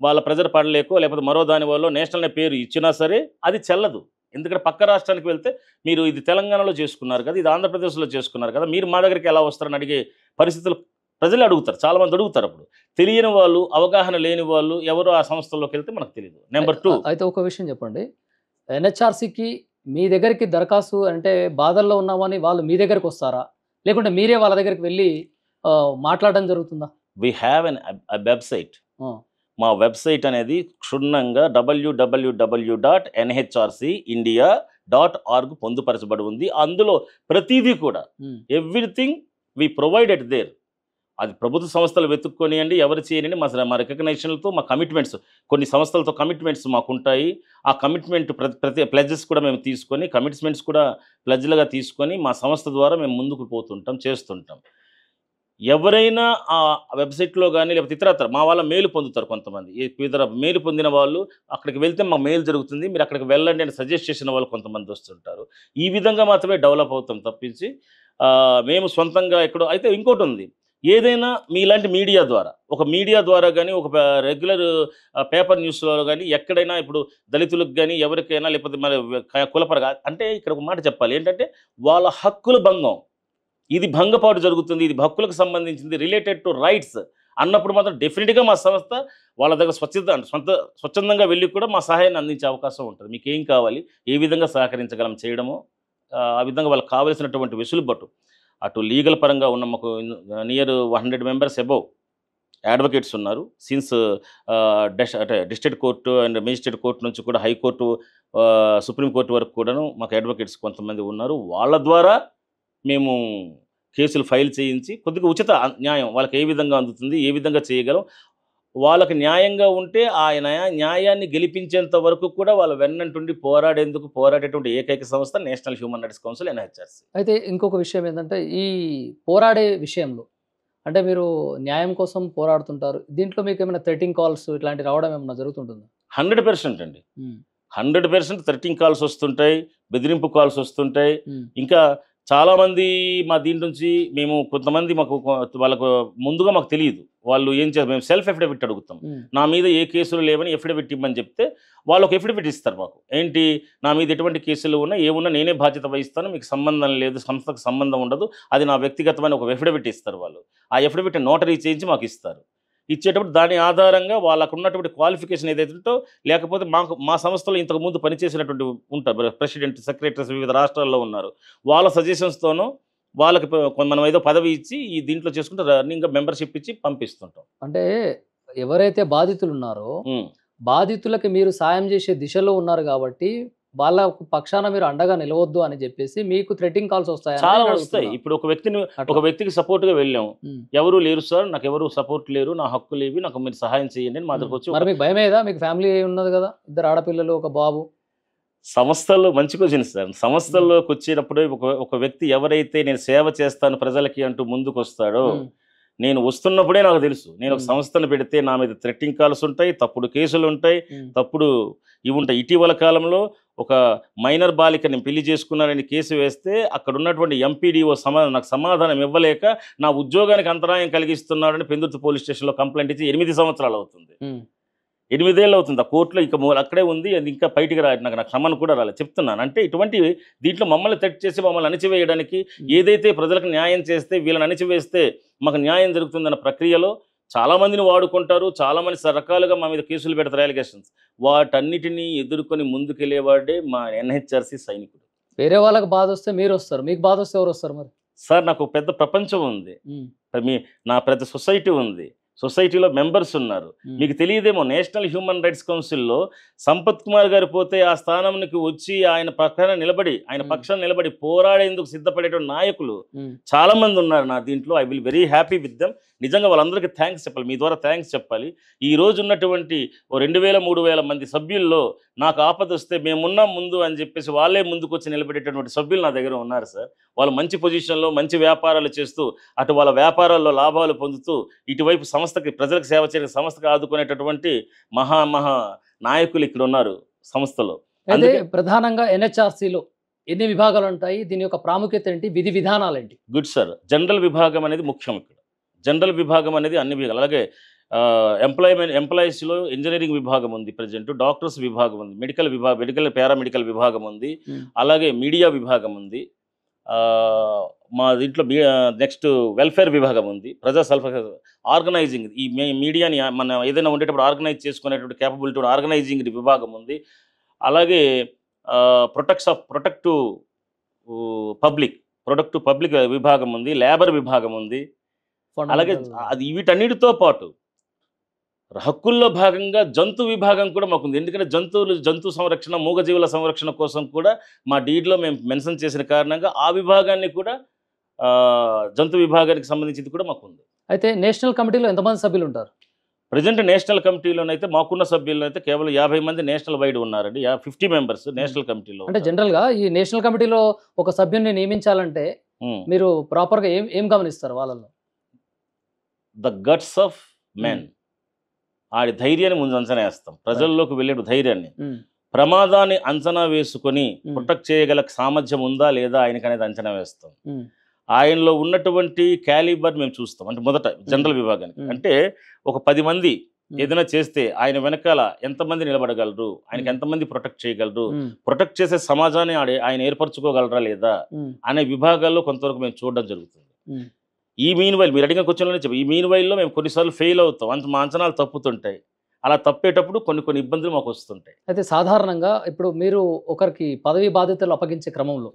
వాళ్ళ ప్రెజర్ పడలేకో లేకపోతే మరో దాని వల్ల నేషనల్ పేరు ఇచ్చినా సరే అది చెల్లదు. ఎందుకంటే పక్క రాష్ట్రానికి వెళ్తే మీరు ఇది తెలంగాణలో చేసుకున్నారు కదా, ఇది ఆంధ్రప్రదేశ్లో చేసుకున్నారు కదా, మీరు మా దగ్గరికి ఎలా వస్తారని అడిగే పరిస్థితులు ప్రజలు అడుగుతారు, చాలామంది అడుగుతారు. అప్పుడు తెలియని వాళ్ళు, అవగాహన లేని వాళ్ళు ఎవరు ఆ సంస్థల్లోకి వెళ్తే మనకు తెలియదు. నెంబర్ 2 అయితే ఒక విషయం చెప్పండి, ఎన్హెచ్ఆర్సీకి మీ దగ్గరికి దరఖాస్తు అంటే బాధల్లో ఉన్నామని వాళ్ళు మీ దగ్గరికి వస్తారా, లేకుంటే మీరే వాళ్ళ దగ్గరికి వెళ్ళి మాట్లాడడం జరుగుతుందా? We have website. మా వెబ్సైట్ అనేది క్షుణ్ణంగా www.nhrcindia.org పొందుపరచబడి ఉంది. అందులో ప్రతిదీ కూడా ఎవ్రీథింగ్ వి ప్రొవైడెడ్ దేర్. అది ప్రభుత్వ సంస్థలు వెతుక్కొనియండి, ఎవరు చేయనండి, మా రికగ్నైజేషన్లతో మా కమిట్మెంట్స్, కొన్ని సంస్థలతో కమిట్మెంట్స్ మాకుంటాయి. ఆ కమిట్మెంట్ ప్రతి ప్లెజెస్ కూడా మేము తీసుకొని, కమిట్మెంట్స్ కూడా ప్లెజ్లుగా తీసుకొని మా సంస్థ ద్వారా మేము ముందుకు చేస్తుంటాం. ఎవరైనా ఆ వెబ్సైట్లో కానీ లేకపోతే ఇతరత్ర మా వాళ్ళ మెయిల్ పొందుతారు. కొంతమంది ఇతర మెయిల్ పొందిన వాళ్ళు అక్కడికి వెళ్తే మా మెయిల్ జరుగుతుంది, మీరు అక్కడికి వెళ్ళండి అని సజెస్ట్ చేసిన వాళ్ళు కొంతమంది వస్తుంటారు. ఈ విధంగా మాత్రమే డెవలప్ అవుతాం తప్పించి మేము సొంతంగా ఎక్కడో. అయితే ఇంకోటి ఉంది, ఏదైనా మీలాంటి మీడియా ద్వారా కానీ ఒక రెగ్యులర్ పేపర్ న్యూస్లో కానీ ఎక్కడైనా ఇప్పుడు దళితులకు కానీ ఎవరికైనా లేకపోతే మరి కులపరగా అంటే ఇక్కడ ఒక మాట చెప్పాలి ఏంటంటే వాళ్ళ హక్కుల భంగం, ఇది భంగపాటు జరుగుతుంది, ఇది హక్కులకు సంబంధించింది, రిలేటెడ్ టు రైట్స్ అన్నప్పుడు మాత్రం డెఫినెట్గా మా సంస్థ వాళ్ళ దగ్గర స్వచ్ఛందంగా వెళ్ళి కూడా మా సహాయాన్ని అందించే అవకాశం ఉంటుంది. మీకు ఏం కావాలి, ఏ విధంగా సహకరించగలం చేయడము, ఆ విధంగా వాళ్ళకి కావలసినటువంటి వెసులుబాటు అటు లీగల్ పరంగా ఉన్న మాకు నియర్ 100 మెంబర్స్ అబౌవ్ అడ్వకేట్స్ ఉన్నారు. సిన్స్ అంటే district court and magistrate court నుంచి కూడా హైకోర్టు, సుప్రీంకోర్టు వరకు కూడాను మాకు అడ్వకేట్స్ కొంతమంది ఉన్నారు. వాళ్ళ ద్వారా మేము కేసులు ఫైల్ చేయించి కొద్దిగా ఉచిత న్యాయం వాళ్ళకి ఏ విధంగా అందుతుంది, ఏ విధంగా చేయగలం, వాళ్ళకి న్యాయంగా ఉంటే ఆ న్యాయాన్ని గెలిపించేంత వరకు కూడా వాళ్ళ వెన్నంటుండి పోరాడేటువంటి ఏకైక సంస్థ national human rights council NHRC. అయితే ఇంకొక విషయం ఏంటంటే ఈ పోరాడే విషయంలో అంటే మీరు న్యాయం కోసం పోరాడుతుంటారు. దీంట్లో మీకు ఏమైనా థ్రెటింగ్ కాల్స్ ఇట్లాంటి రావడం ఏమైనా జరుగుతుంటుందా? 100% అండి. 100% థ్రెటింగ్ కాల్స్ వస్తుంటాయి, బెదిరింపు కాల్స్ వస్తుంటాయి. ఇంకా చాలామంది మా దీని నుంచి మేము కొంతమంది వాళ్ళకు ముందుగా మాకు తెలియదు, వాళ్ళు ఏం చేస్తారు, మేము సెల్ఫ్ ఎఫిడవిట్ అడుగుతాం. నా మీద ఏ కేసులు లేవని ఎఫిడవిట్ ఇవ్వమని చెప్తే వాళ్ళు ఒక ఎఫిడవిట్ ఇస్తారు మాకు. ఏంటి, నా మీద ఎటువంటి కేసులు ఉన్నా ఏమున్నా నేనే బాధ్యత వహిస్తాను, మీకు సంబంధం లేదు, సంస్థకు సంబంధం ఉండదు, అది నా వ్యక్తిగతమైన ఒక ఎఫిడవిట్ ఇస్తారు వాళ్ళు. ఆ ఎఫిడవిట్ నోటరీ చేయించి మాకు ఇస్తారు. ఇచ్చేటప్పుడు దాని ఆధారంగా వాళ్ళకు ఉన్నటువంటి క్వాలిఫికేషన్ ఏదైతే ఉంటో, లేకపోతే మా సంస్థలో ఇంతకుముందు పనిచేసినటువంటి ఉంటారు ప్రెసిడెంట్, సెక్రటరీస్ వివిధ రాష్ట్రాల్లో ఉన్నారు, వాళ్ళ సజెషన్స్తోనూ వాళ్ళకి మనం ఏదో పదవి ఇచ్చి ఈ దీంట్లో చేసుకుంటే రన్నింగ్గా మెంబర్షిప్ ఇచ్చి పంపిస్తుంటాం. అంటే ఎవరైతే బాధితులు ఉన్నారో బాధితులకి మీరు సాయం చేసే దిశలో ఉన్నారు కాబట్టి వాళ్ళ పక్షాన మీరు అండగా నిలవద్దు అని చెప్పేసి మీకు థ్రెటింగ్ కాల్స్ వస్తాయి? చాలా వస్తాయి. ఇప్పుడు ఒక వ్యక్తికి సపోర్ట్గా వెళ్ళాం, ఎవరు లేరు సార్, నాకు ఎవరు సపోర్ట్ లేరు, నా హక్కులు లేవి, నాకు మీరు సహాయం చేయండి అని మా దగ్గరకు వచ్చి. మరి మీకు భయమేదా? మీకు ఫ్యామిలీ ఉన్నది కదా, 2 ఆడపిల్లలు, ఒక బాబు. సంస్థల్లో మంచి క్వశ్చన్ సార్. సంస్థల్లోకి వచ్చేటప్పుడు ఒక వ్యక్తి ఎవరైతే నేను సేవ చేస్తాను ప్రజలకి అంటూ ముందుకు వస్తాడో, నేను వస్తున్నప్పుడే నాకు తెలుసు నేను ఒక సంస్థను పెడితే నా మీద థ్రెట్టింగ్ కాల్స్ ఉంటాయి, తప్పుడు కేసులు ఉంటాయి, తప్పుడు ఇవి ఉంటాయి. ఇటీవల కాలంలో ఒక మైనర్ బాలిక నేను పెళ్లి చేసుకున్నానని కేసు వేస్తే అక్కడ ఉన్నటువంటి ఎంపీడీఓ నాకు సమాధానం ఇవ్వలేక నా ఉద్యోగానికి అంతరాయం కలిగిస్తున్నాడని పెందుర్తి పోలీస్ స్టేషన్లో కంప్లైంట్ ఇచ్చి 8 సంవత్సరాలు అవుతుంది. 8 ఏళ్ళు అవుతుంది. ఆ కోర్టులో ఇక అక్కడే ఉంది, అది ఇంకా బయటికి నాకు సమన్ కూడా రాలేదు. చెప్తున్నాను అంటే ఇటువంటి దీంట్లో మమ్మల్ని థ్రెట్ చేసి మమ్మల్ని అణిచివేయడానికి, ఏదైతే ప్రజలకు న్యాయం చేస్తే వీళ్ళని అణిచివేస్తే మాకు న్యాయం జరుగుతుందన్న ప్రక్రియలో చాలామందిని వాడుకుంటారు, చాలామంది రకాలుగా మా మీద కేసులు పెడతారు, అలిగేషన్స్. వాటన్నిటినీ ఎదుర్కొని ముందుకెళ్ళేవాడే మా NHRC సైనికుడు. వేరే వాళ్ళకి బాధ వస్తే మీరు వస్తారు, మీకు బాధ వస్తే ఎవరు వస్తారు? మరి సార్ నాకు పెద్ద ప్రపంచం ఉంది, నా పెద్ద సొసైటీ ఉంది, సొసైటీలో మెంబర్స్ ఉన్నారు. మీకు తెలియదేమో, నేషనల్ హ్యూమన్ రైట్స్ కౌన్సిల్లో సంపత్ కుమార్ గారు పోతే ఆ స్థానానికి వచ్చి ఆయన పక్షాన నిలబడి పోరాడేందుకు సిద్ధపడేటువంటి నాయకులు చాలా మంది ఉన్నారు నా దీంట్లో. I will very happy with them. నిజంగా వాళ్ళందరికీ థ్యాంక్స్ చెప్పాలి, మీ ద్వారా థ్యాంక్స్ చెప్పాలి. ఈ రోజు ఉన్నటువంటి 2000-3000 మంది సభ్యుల్లో నాకు ఆపద వస్తే మేమున్నాం ముందు అని చెప్పేసి వాళ్ళే ముందుకు వచ్చి నిలబెట్టేటువంటి సభ్యులు నా దగ్గర ఉన్నారు సార్. వాళ్ళు మంచి పొజిషన్లో మంచి వ్యాపారాలు చేస్తూ, అటు వాళ్ళ వ్యాపారాల్లో లాభాలు పొందుతూ, ఇటువైపు సంస్థకి ప్రజలకు సేవ చేయడానికి సంస్థకు ఆదుకునేటటువంటి మహా నాయకులు ఇక్కడ ఉన్నారు సంస్థలో. అదే ప్రధానంగా NHRCలో ఎన్ని విభాగాలు ఉంటాయి, దీని యొక్క ప్రాముఖ్యత ఏంటి, విధి విధానాలు ఏంటి? Good sir. జనరల్ విభాగం అనేది ముఖ్యం ఇక్కడ. జనరల్ విభాగం అనేది అన్ని విభాగాలు, అలాగే ఎంప్లాయీస్లో ఇంజనీరింగ్ విభాగం ఉంది, ప్రజెంట్ డాక్టర్స్ విభాగం ఉంది, మెడికల్ పారామెడికల్ విభాగం ఉంది, అలాగే మీడియా విభాగం ఉంది, మా దీంట్లో నెక్స్ట్ వెల్ఫేర్ విభాగం ఉంది, ప్రజా ఆర్గనైజింగ్, ఈ మీడియాని మనం ఏదైనా ఉండేటప్పుడు ఆర్గనైజ్ చేసుకునేటువంటి కేపబిలిటీ ఆర్గనైజింగ్ విభాగం ఉంది, అలాగే ప్రొటెక్ట్ పబ్లిక్ విభాగం ఉంది, లేబర్ విభాగం ఉంది. అలాగే వీటన్నిటితో పాటు హక్కుల్లో భాగంగా జంతు విభాగం కూడా మాకుంది. ఎందుకంటే జంతు సంరక్షణ, మూగజీవుల సంరక్షణ కోసం కూడా మా డీడ్లో మేము మెన్షన్ చేసిన కారణంగా ఆ విభాగాన్ని కూడా, జంతు విభాగానికి సంబంధించింది కూడా మాకుంది. అయితే నేషనల్ కమిటీలో ఎంతమంది సభ్యులు ఉంటారు? ప్రజెంట్ నేషనల్ కమిటీలోనైతే మాకున్న సభ్యులు అయితే కేవలం 50 మంది నేషనల్ వైడ్ ఉన్నారండి. 50 మెంబర్స్ నేషనల్ కమిటీలో. అంటే జనరల్గా ఈ నేషనల్ కమిటీలో ఒక సభ్యుని నియమించాలంటే మీరు ప్రాపర్గా ఏం గమనిస్తారు వాళ్ళలో? ద గట్స్ ఆఫ్ మెన్, ఆడి ధైర్యాన్ని ముందు అంచనా వేస్తాం, ప్రజల్లోకి వెళ్ళే ధైర్యాన్ని, ప్రమాదాన్ని అంచనా వేసుకొని ప్రొటెక్ట్ చేయగల సామర్థ్యం ఉందా లేదా ఆయనకి అనేది అంచనా వేస్తాం. ఆయనలో ఉన్నటువంటి క్యాలిబర్ మేము చూస్తాం. అంటే మొదట జనరల్ విభాగానికి అంటే ఒక 10 మంది ఏదైనా చేస్తే ఆయన వెనకాల ఎంతమంది నిలబడగలరు, ఆయనకి ఎంతమంది ప్రొటెక్ట్ చేయగలరు, ప్రొటెక్ట్ చేసే సమాజాన్ని ఆయన ఏర్పరచుకోగలరా లేదా అనే విభాగాల్లో కొంతవరకు మేము చూడడం జరుగుతుంది. ఈ మీన్ వైల్ మీరు అడిగిన క్వశ్చన్లోనే చెప్పి, ఈ మీన్ వైల్లో మేము కొన్నిసార్లు ఫెయిల్ అవుతాం, మా అంచనాలు తప్పుతుంటాయి. అలా తప్పేటప్పుడు కొన్ని ఇబ్బందులు మాకు వస్తుంటాయి. అయితే సాధారణంగా ఇప్పుడు మీరు ఒకరికి పదవి బాధ్యతలు అప్పగించే క్రమంలో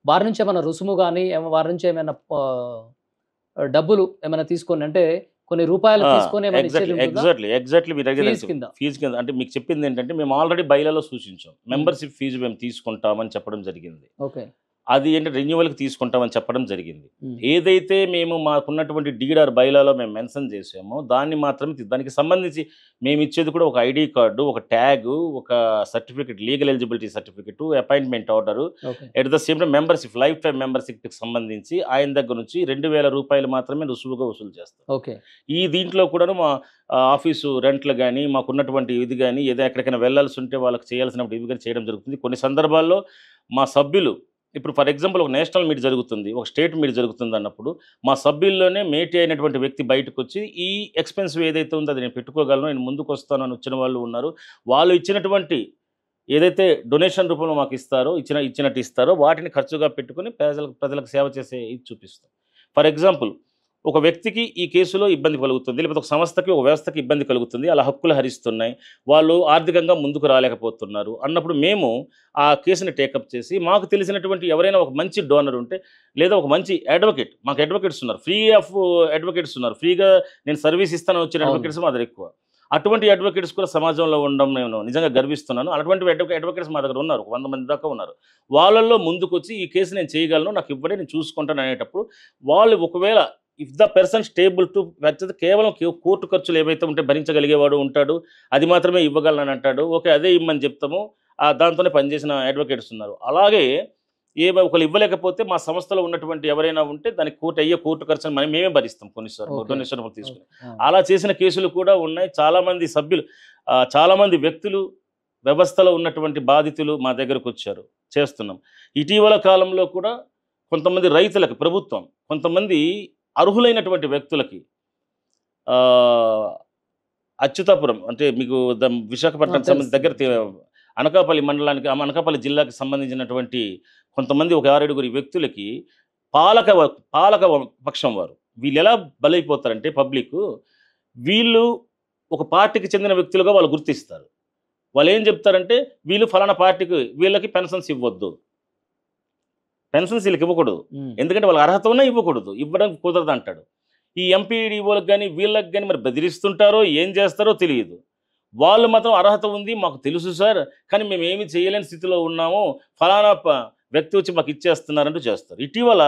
వారి నుంచి ఏమైనా రుసుము కానీ వారి నుంచి ఏమైనా డబ్బులు ఏమైనా తీసుకొని అంటే కొన్ని రూపాయలు తీసుకొని ఏమైనా ఇచ్చేది ఉంటుందా? ఎగ్జాక్ట్లీ మీరు ఫీజు కింద. ఫీజు కింద అంటే మీకు చెప్పింది ఏంటంటే మేము ఆల్రెడీ బైలాలో సూచించాం మెంబర్షిప్ ఫీజు మేము తీసుకుంటామని చెప్పడం జరిగింది. ఓకే. అది ఏంటంటే రెన్యువల్కి తీసుకుంటామని చెప్పడం జరిగింది. ఏదైతే మేము మాకున్నటువంటి డీడార్ బైలాలో మేము మెన్షన్ చేసామో దాన్ని మాత్రమే దానికి సంబంధించి మేము ఇచ్చేది కూడా ఒక ఐడి కార్డు, ఒక ట్యాగు, ఒక certificate, legal eligibility certificate, appointment order, at the same time membership, life time మెంబర్షిప్కి సంబంధించి ఆయన దగ్గర నుంచి 2,000 రూపాయలు మాత్రమే రుసువుగా వసూలు చేస్తాం. ఓకే. ఈ దీంట్లో కూడాను మా ఆఫీసు రెంట్లు కానీ మాకున్నటువంటి ఇది కానీ ఏదో ఎక్కడికైనా వెళ్ళాల్సి ఉంటే వాళ్ళకి చేయాల్సినప్పుడు ఇవి కానీ చేయడం జరుగుతుంది. కొన్ని సందర్భాల్లో మా సభ్యులు ఇప్పుడు ఫర్ ఎగ్జాంపుల్ ఒక నేషనల్ మీట్ జరుగుతుంది, ఒక స్టేట్ మీట్ జరుగుతుంది అన్నప్పుడు మా సభ్యుల్లోనే మేటీ అయినటువంటి వ్యక్తి బయటకు వచ్చి ఈ ఎక్స్పెన్సివ్ ఏదైతే ఉందో అది నేను పెట్టుకోగలను, నేను ముందుకు వస్తాను అని వచ్చిన వాళ్ళు ఉన్నారు. వాళ్ళు ఇచ్చినటువంటి ఏదైతే డొనేషన్ రూపంలో మాకు ఇస్తారో ఇచ్చినట్టు ఇస్తారో వాటిని ఖర్చుగా పెట్టుకుని ప్రజలకు సేవ చేసే ఇది చూపిస్తాం. ఫర్ ఎగ్జాంపుల్ ఒక వ్యక్తికి ఈ కేసులో ఇబ్బంది కలుగుతుంది, లేకపోతే ఒక సంస్థకి ఒక వ్యవస్థకి ఇబ్బంది కలుగుతుంది, అలా హక్కులు హరిస్తున్నాయి, వాళ్ళు ఆర్థికంగా ముందుకు రాలేకపోతున్నారు అన్నప్పుడు మేము ఆ కేసుని టేకప్ చేసి మాకు తెలిసినటువంటి ఎవరైనా ఒక మంచి డోనర్ ఉంటే లేదా ఒక మంచి అడ్వకేట్, మాకు అడ్వకేట్స్ ఉన్నారు, ఫ్రీ ఆఫ్ అడ్వకేట్స్ ఉన్నారు, ఫ్రీగా నేను సర్వీస్ ఇస్తాను వచ్చిన అడ్వకేట్స్ మా దగ్గర ఎక్కువ. అటువంటి అడ్వకేట్స్ కూడా సమాజంలో ఉండడం నేను నిజంగా గర్విస్తున్నాను. అటువంటి అడ్వకేట్స్ మా దగ్గర ఉన్నారు, 100 మంది దాకా ఉన్నారు. వాళ్ళల్లో ముందుకు వచ్చి ఈ కేసు నేను చేయగలను, నాకు ఇవ్వడే, నేను చూసుకుంటాను అనేటప్పుడు వాళ్ళు ఒకవేళ if the person stable to కేవలం కోర్టు ఖర్చులు ఏవైతే ఉంటే భరించగలిగేవాడు ఉంటాడు, అది మాత్రమే ఇవ్వగలను అంటాడు, ఓకే అదే ఇవ్వమని చెప్తాము, దాంతోనే పనిచేసిన అడ్వకేట్స్ ఉన్నారు. అలాగే ఒకళ్ళు ఇవ్వలేకపోతే మా సంస్థలో ఉన్నటువంటి ఎవరైనా ఉంటే దానికి కోర్టు ఖర్చులు మేమే భరిస్తాం కొన్నిసార్లు డొనేషన్ తీసుకుని. అలా చేసిన కేసులు కూడా ఉన్నాయి. చాలామంది సభ్యులు, చాలామంది వ్యక్తులు, వ్యవస్థలో ఉన్నటువంటి బాధితులు మా దగ్గరకు వచ్చారు, చేస్తున్నాం. ఇటీవల కాలంలో కూడా కొంతమంది రైతులకి ప్రభుత్వం కొంతమంది అర్హులైనటువంటి వ్యక్తులకి అచ్యుతాపురం అంటే మీకు విశాఖపట్నం దగ్గర అనకాపల్లి మండలానికి, అనకాపల్లి జిల్లాకి సంబంధించినటువంటి కొంతమంది ఒక 6-7 వ్యక్తులకి పాలక పక్షం వారు వీళ్ళు ఎలా బలైపోతారంటే పబ్లిక్, వీళ్ళు ఒక పార్టీకి చెందిన వ్యక్తులుగా వాళ్ళు గుర్తిస్తారు. వాళ్ళు ఏం చెప్తారంటే వీళ్ళు ఫలానా పార్టీకి వీళ్ళకి పెన్షన్స్ ఇవ్వద్దు, పెన్షన్స్ వీళ్ళకి ఇవ్వకూడదు, ఎందుకంటే వాళ్ళకి అర్హత ఉన్నా ఇవ్వకూడదు, ఇవ్వడానికి కుదరదు అంటాడు. ఈ ఎంపీడీఓలకు కానీ వీళ్ళకి కానీ మరి బెదిరిస్తుంటారో ఏం చేస్తారో తెలియదు. వాళ్ళు మాత్రం అర్హత ఉంది మాకు తెలుసు సార్, కానీ మేము ఏమి చేయలేని స్థితిలో ఉన్నాము, ఫలానా వ్యక్తి వచ్చి మాకు ఇచ్చేస్తున్నారంటూ చేస్తారు. ఇటీవల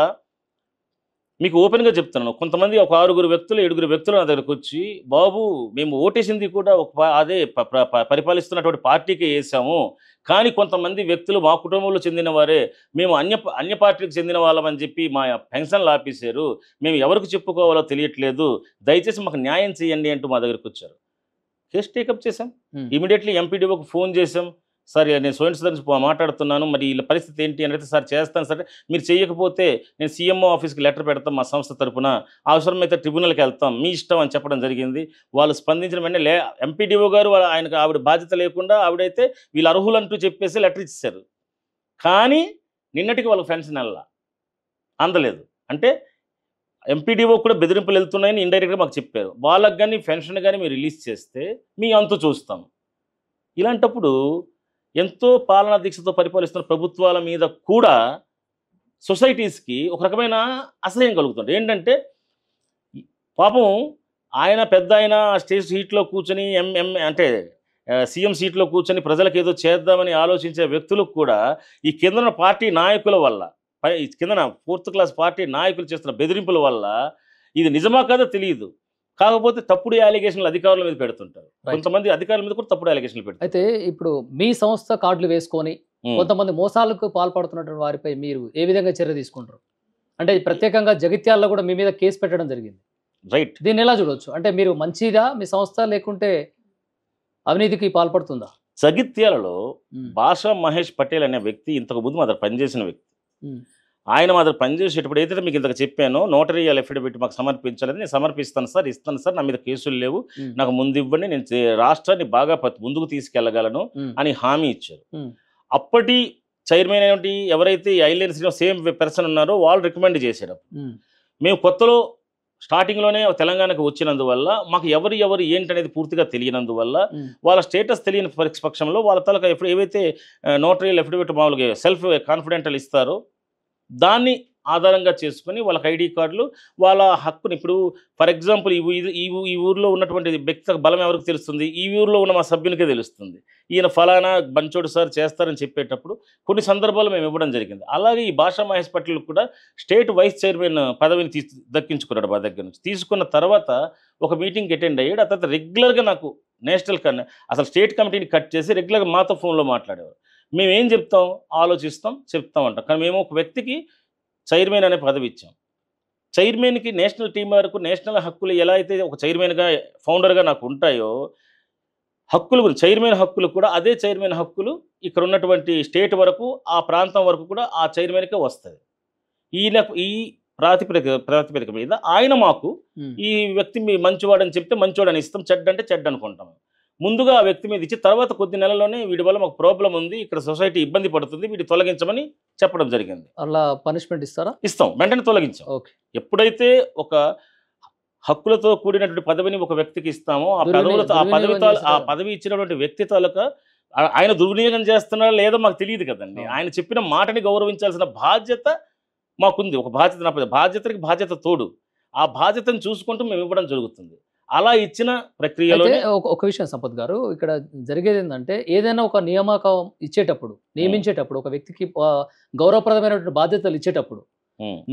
మీకు ఓపెన్గా చెప్తున్నాను, కొంతమంది ఒక 6 వ్యక్తులు 7 వ్యక్తులు నా దగ్గరకు వచ్చి, బాబు మేము ఓటేసింది కూడా అదే పరిపాలిస్తున్నటువంటి పార్టీకే వేసాము, కానీ కొంతమంది వ్యక్తులు మా కుటుంబంలో చెందిన వారే, మేము అన్య పార్టీకి చెందిన వాళ్ళమని చెప్పి మా పెన్షన్లు ఆపేశారు, మేము ఎవరికి చెప్పుకోవాలో తెలియట్లేదు, దయచేసి మాకు న్యాయం చేయండి అంటూ మా దగ్గరకు వచ్చారు. కేసు టేకప్ చేసాం. ఇమీడియట్లీ ఎంపీడీఓకి ఫోన్ చేసాం, సార్ నేను సోయన్స్ మాట్లాడుతున్నాను, మరి వీళ్ళ పరిస్థితి ఏంటి అని అయితే, సార్ చేస్తాను సార్, మీరు చేయకపోతే నేను సీఎంఓ ఆఫీస్కి లెటర్ పెడతాం మా సంస్థ తరఫున, అవసరమైతే ట్రిబ్యునల్కి వెళ్తాం, మీ ఇష్టం అని చెప్పడం జరిగింది. వాళ్ళు స్పందించిన వెంటనే ఎంపీడీఓ గారు ఆయనకు ఆవిడ బాధ్యత లేకుండా ఆవిడైతే వీళ్ళు అర్హులంటూ చెప్పేసి లెటర్ ఇచ్చారు. కానీ నిన్నటికి వాళ్ళకి పెన్షన్ అందలేదు. అంటే ఎంపీడీఓ కూడా బెదిరింపులు వెళ్తున్నాయని ఇండైరెక్ట్గా మాకు చెప్పారు. వాళ్ళకి కానీ పెన్షన్ కానీ మీరు రిలీజ్ చేస్తే మీ అంతు చూస్తాం. ఇలాంటప్పుడు ఎంతో పాలనా దీక్షతో పరిపాలిస్తున్న ప్రభుత్వాల మీద కూడా సొసైటీస్కి ఒక రకమైన అసహ్యం కలుగుతుంది. ఏంటంటే పాపం ఆయన పెద్ద ఆయన స్టేజ్ సీట్లో కూర్చొని అంటే సీఎం సీట్లో కూర్చొని ప్రజలకు ఏదో చేద్దామని ఆలోచించే వ్యక్తులకు కూడా ఈ కిందన పార్టీ నాయకుల వల్ల, కిందన 4th క్లాస్ పార్టీ నాయకులు చేస్తున్న బెదిరింపుల వల్ల ఇది నిజమా కాదో తెలియదు. కాకపోతే తప్పుడు అలిగేషన్లు అధికారుల మీద పెడుతుంటారు, కొంతమంది అధికారుల మీద కూడా తప్పుడు అలిగేషన్లు పెడతారు. అయితే ఇప్పుడు మీ సంస్థ కార్డులు వేసుకొని కొంతమంది మోసాలకు పాల్పడుతున్నటువంటి వారిపై మీరు ఏ విధంగా చర్య తీసుకుంటారు? అంటే ప్రత్యేకంగా జగిత్యాలలో కూడా మీ మీద కేసు పెట్టడం జరిగింది, రైట్? దీన్ని ఎలా చూడవచ్చు? అంటే మీరు మంచిదా మీ సంస్థ, లేకుంటే అవినీతికి పాల్పడుతుందా? జగిత్యాలలో భాషా మహేష్ పటేల్ అనే వ్యక్తి ఇంతకు ముందు మా దగ్గర పనిచేసిన వ్యక్తి. ఆయన మా దగ్గర పనిచేసేటప్పుడు ఏదైతే మీకు ఇంతకు చెప్పానో నోటరీ అఫిడవిట్ మాకు సమర్పించాలని, నేను సమర్పిస్తాను సార్, ఇస్తాను సార్, నా మీద కేసులు లేవు, నాకు ముందు ఇవ్వండి, నేను రాష్ట్రాన్ని బాగా ముందుకు తీసుకెళ్ళగలను అని హామీ ఇచ్చారు. అప్పటి చైర్మన్ ఏంటి ఎవరైతే ఐలైన్ సేమ్ పర్సన్ ఉన్నారో వాళ్ళు రికమెండ్ చేశారు. మేము కొత్తలో స్టార్టింగ్లోనే తెలంగాణకు వచ్చినందువల్ల మాకు ఎవరు ఏంటనేది పూర్తిగా తెలియనందువల్ల వాళ్ళ స్టేటస్ తెలియని పక్షంలో వాళ్ళ తలక ఏవైతే నోటరీ అఫిడవిట్ మామూలుగా సెల్ఫ్ కాన్ఫిడెంటల్ ఇస్తారో దాన్ని ఆధారంగా చేసుకొని వాళ్ళకి ఐడి కార్డులు వాళ్ళ హక్కుని ఇప్పుడు ఫర్ ఎగ్జాంపుల్ ఈ ఊర్లో ఉన్నటువంటి వ్యక్తి బలం ఎవరికి తెలుస్తుంది, ఈ ఊర్లో ఉన్న మా సభ్యునికే తెలుస్తుంది. ఈయన ఫలానా బంచోడు సార్ చేస్తారని చెప్పేటప్పుడు కొన్ని సందర్భాలు మేము ఇవ్వడం జరిగింది. అలాగే ఈ భాషా మహేష్ పటేల్ కూడా స్టేట్ వైస్ చైర్మన్ పదవిని దక్కించుకున్నాడు మా దగ్గర నుంచి. తీసుకున్న తర్వాత ఒక మీటింగ్కి అటెండ్ అయ్యాడు. ఆ తర్వాత రెగ్యులర్గా నాకు నేషనల్ అసలు స్టేట్ కమిటీని కట్ చేసి రెగ్యులర్గా మాతో ఫోన్లో మాట్లాడేవారు. మేము ఏం చెప్తాం, ఆలోచిస్తాం, చెప్తాం అంటాం. కానీ మేము ఒక వ్యక్తికి చైర్మన్ అనే పదవి ఇచ్చాం. చైర్మన్కి నేషనల్ టీం వరకు నేషనల్ హక్కులు ఎలా అయితే ఒక చైర్మన్గా ఫౌండర్గా నాకు ఉంటాయో హక్కులు గురించి చైర్మన్ హక్కులు కూడా అదే చైర్మన్ హక్కులు ఇక్కడ ఉన్నటువంటి స్టేట్ వరకు ఆ ప్రాంతం వరకు కూడా ఆ చైర్మన్కే వస్తుంది. ఈ ప్రాతిపదిక మీద ఆయన మాకు ఈ వ్యక్తి మీ మంచివాడని చెప్తే మంచివాడని ఇస్తాం, చెడ్డ అంటే చెడ్డ అనుకుంటాం. ముందుగా ఆ వ్యక్తి మీద ఇచ్చి తర్వాత కొద్ది నెలల్లోనే వీడి వల్ల మాకు ప్రాబ్లం ఉంది, ఇక్కడ సొసైటీ ఇబ్బంది పడుతుంది, వీటి తొలగించమని చెప్పడం జరిగింది. అలా పనిష్మెంట్ ఇస్తారా? ఇస్తాం, వెంటనే తొలగించాం. ఎప్పుడైతే ఒక హక్కులతో కూడినటువంటి పదవిని ఒక వ్యక్తికి ఇస్తామో ఆ పదవి ఇచ్చినటువంటి వ్యక్తి తాలూకా ఆయన దుర్వినియోగం చేస్తున్నారా లేదో మాకు తెలియదు కదండి. ఆయన చెప్పిన మాటని గౌరవించాల్సిన బాధ్యత మాకుంది. ఒక బాధ్యతకి బాధ్యత తోడు ఆ బాధ్యతను చూసుకుంటూ మేము ఇవ్వడం జరుగుతుంది. అలా ఇచ్చిన ప్రక్రియలో ఒక విషయం సంపత్ గారు, ఇక్కడ జరిగేది ఏంటంటే ఏదైనా ఒక నియామకం ఇచ్చేటప్పుడు నియమించేటప్పుడు ఒక వ్యక్తికి గౌరవప్రదమైనటువంటి బాధ్యతలు ఇచ్చేటప్పుడు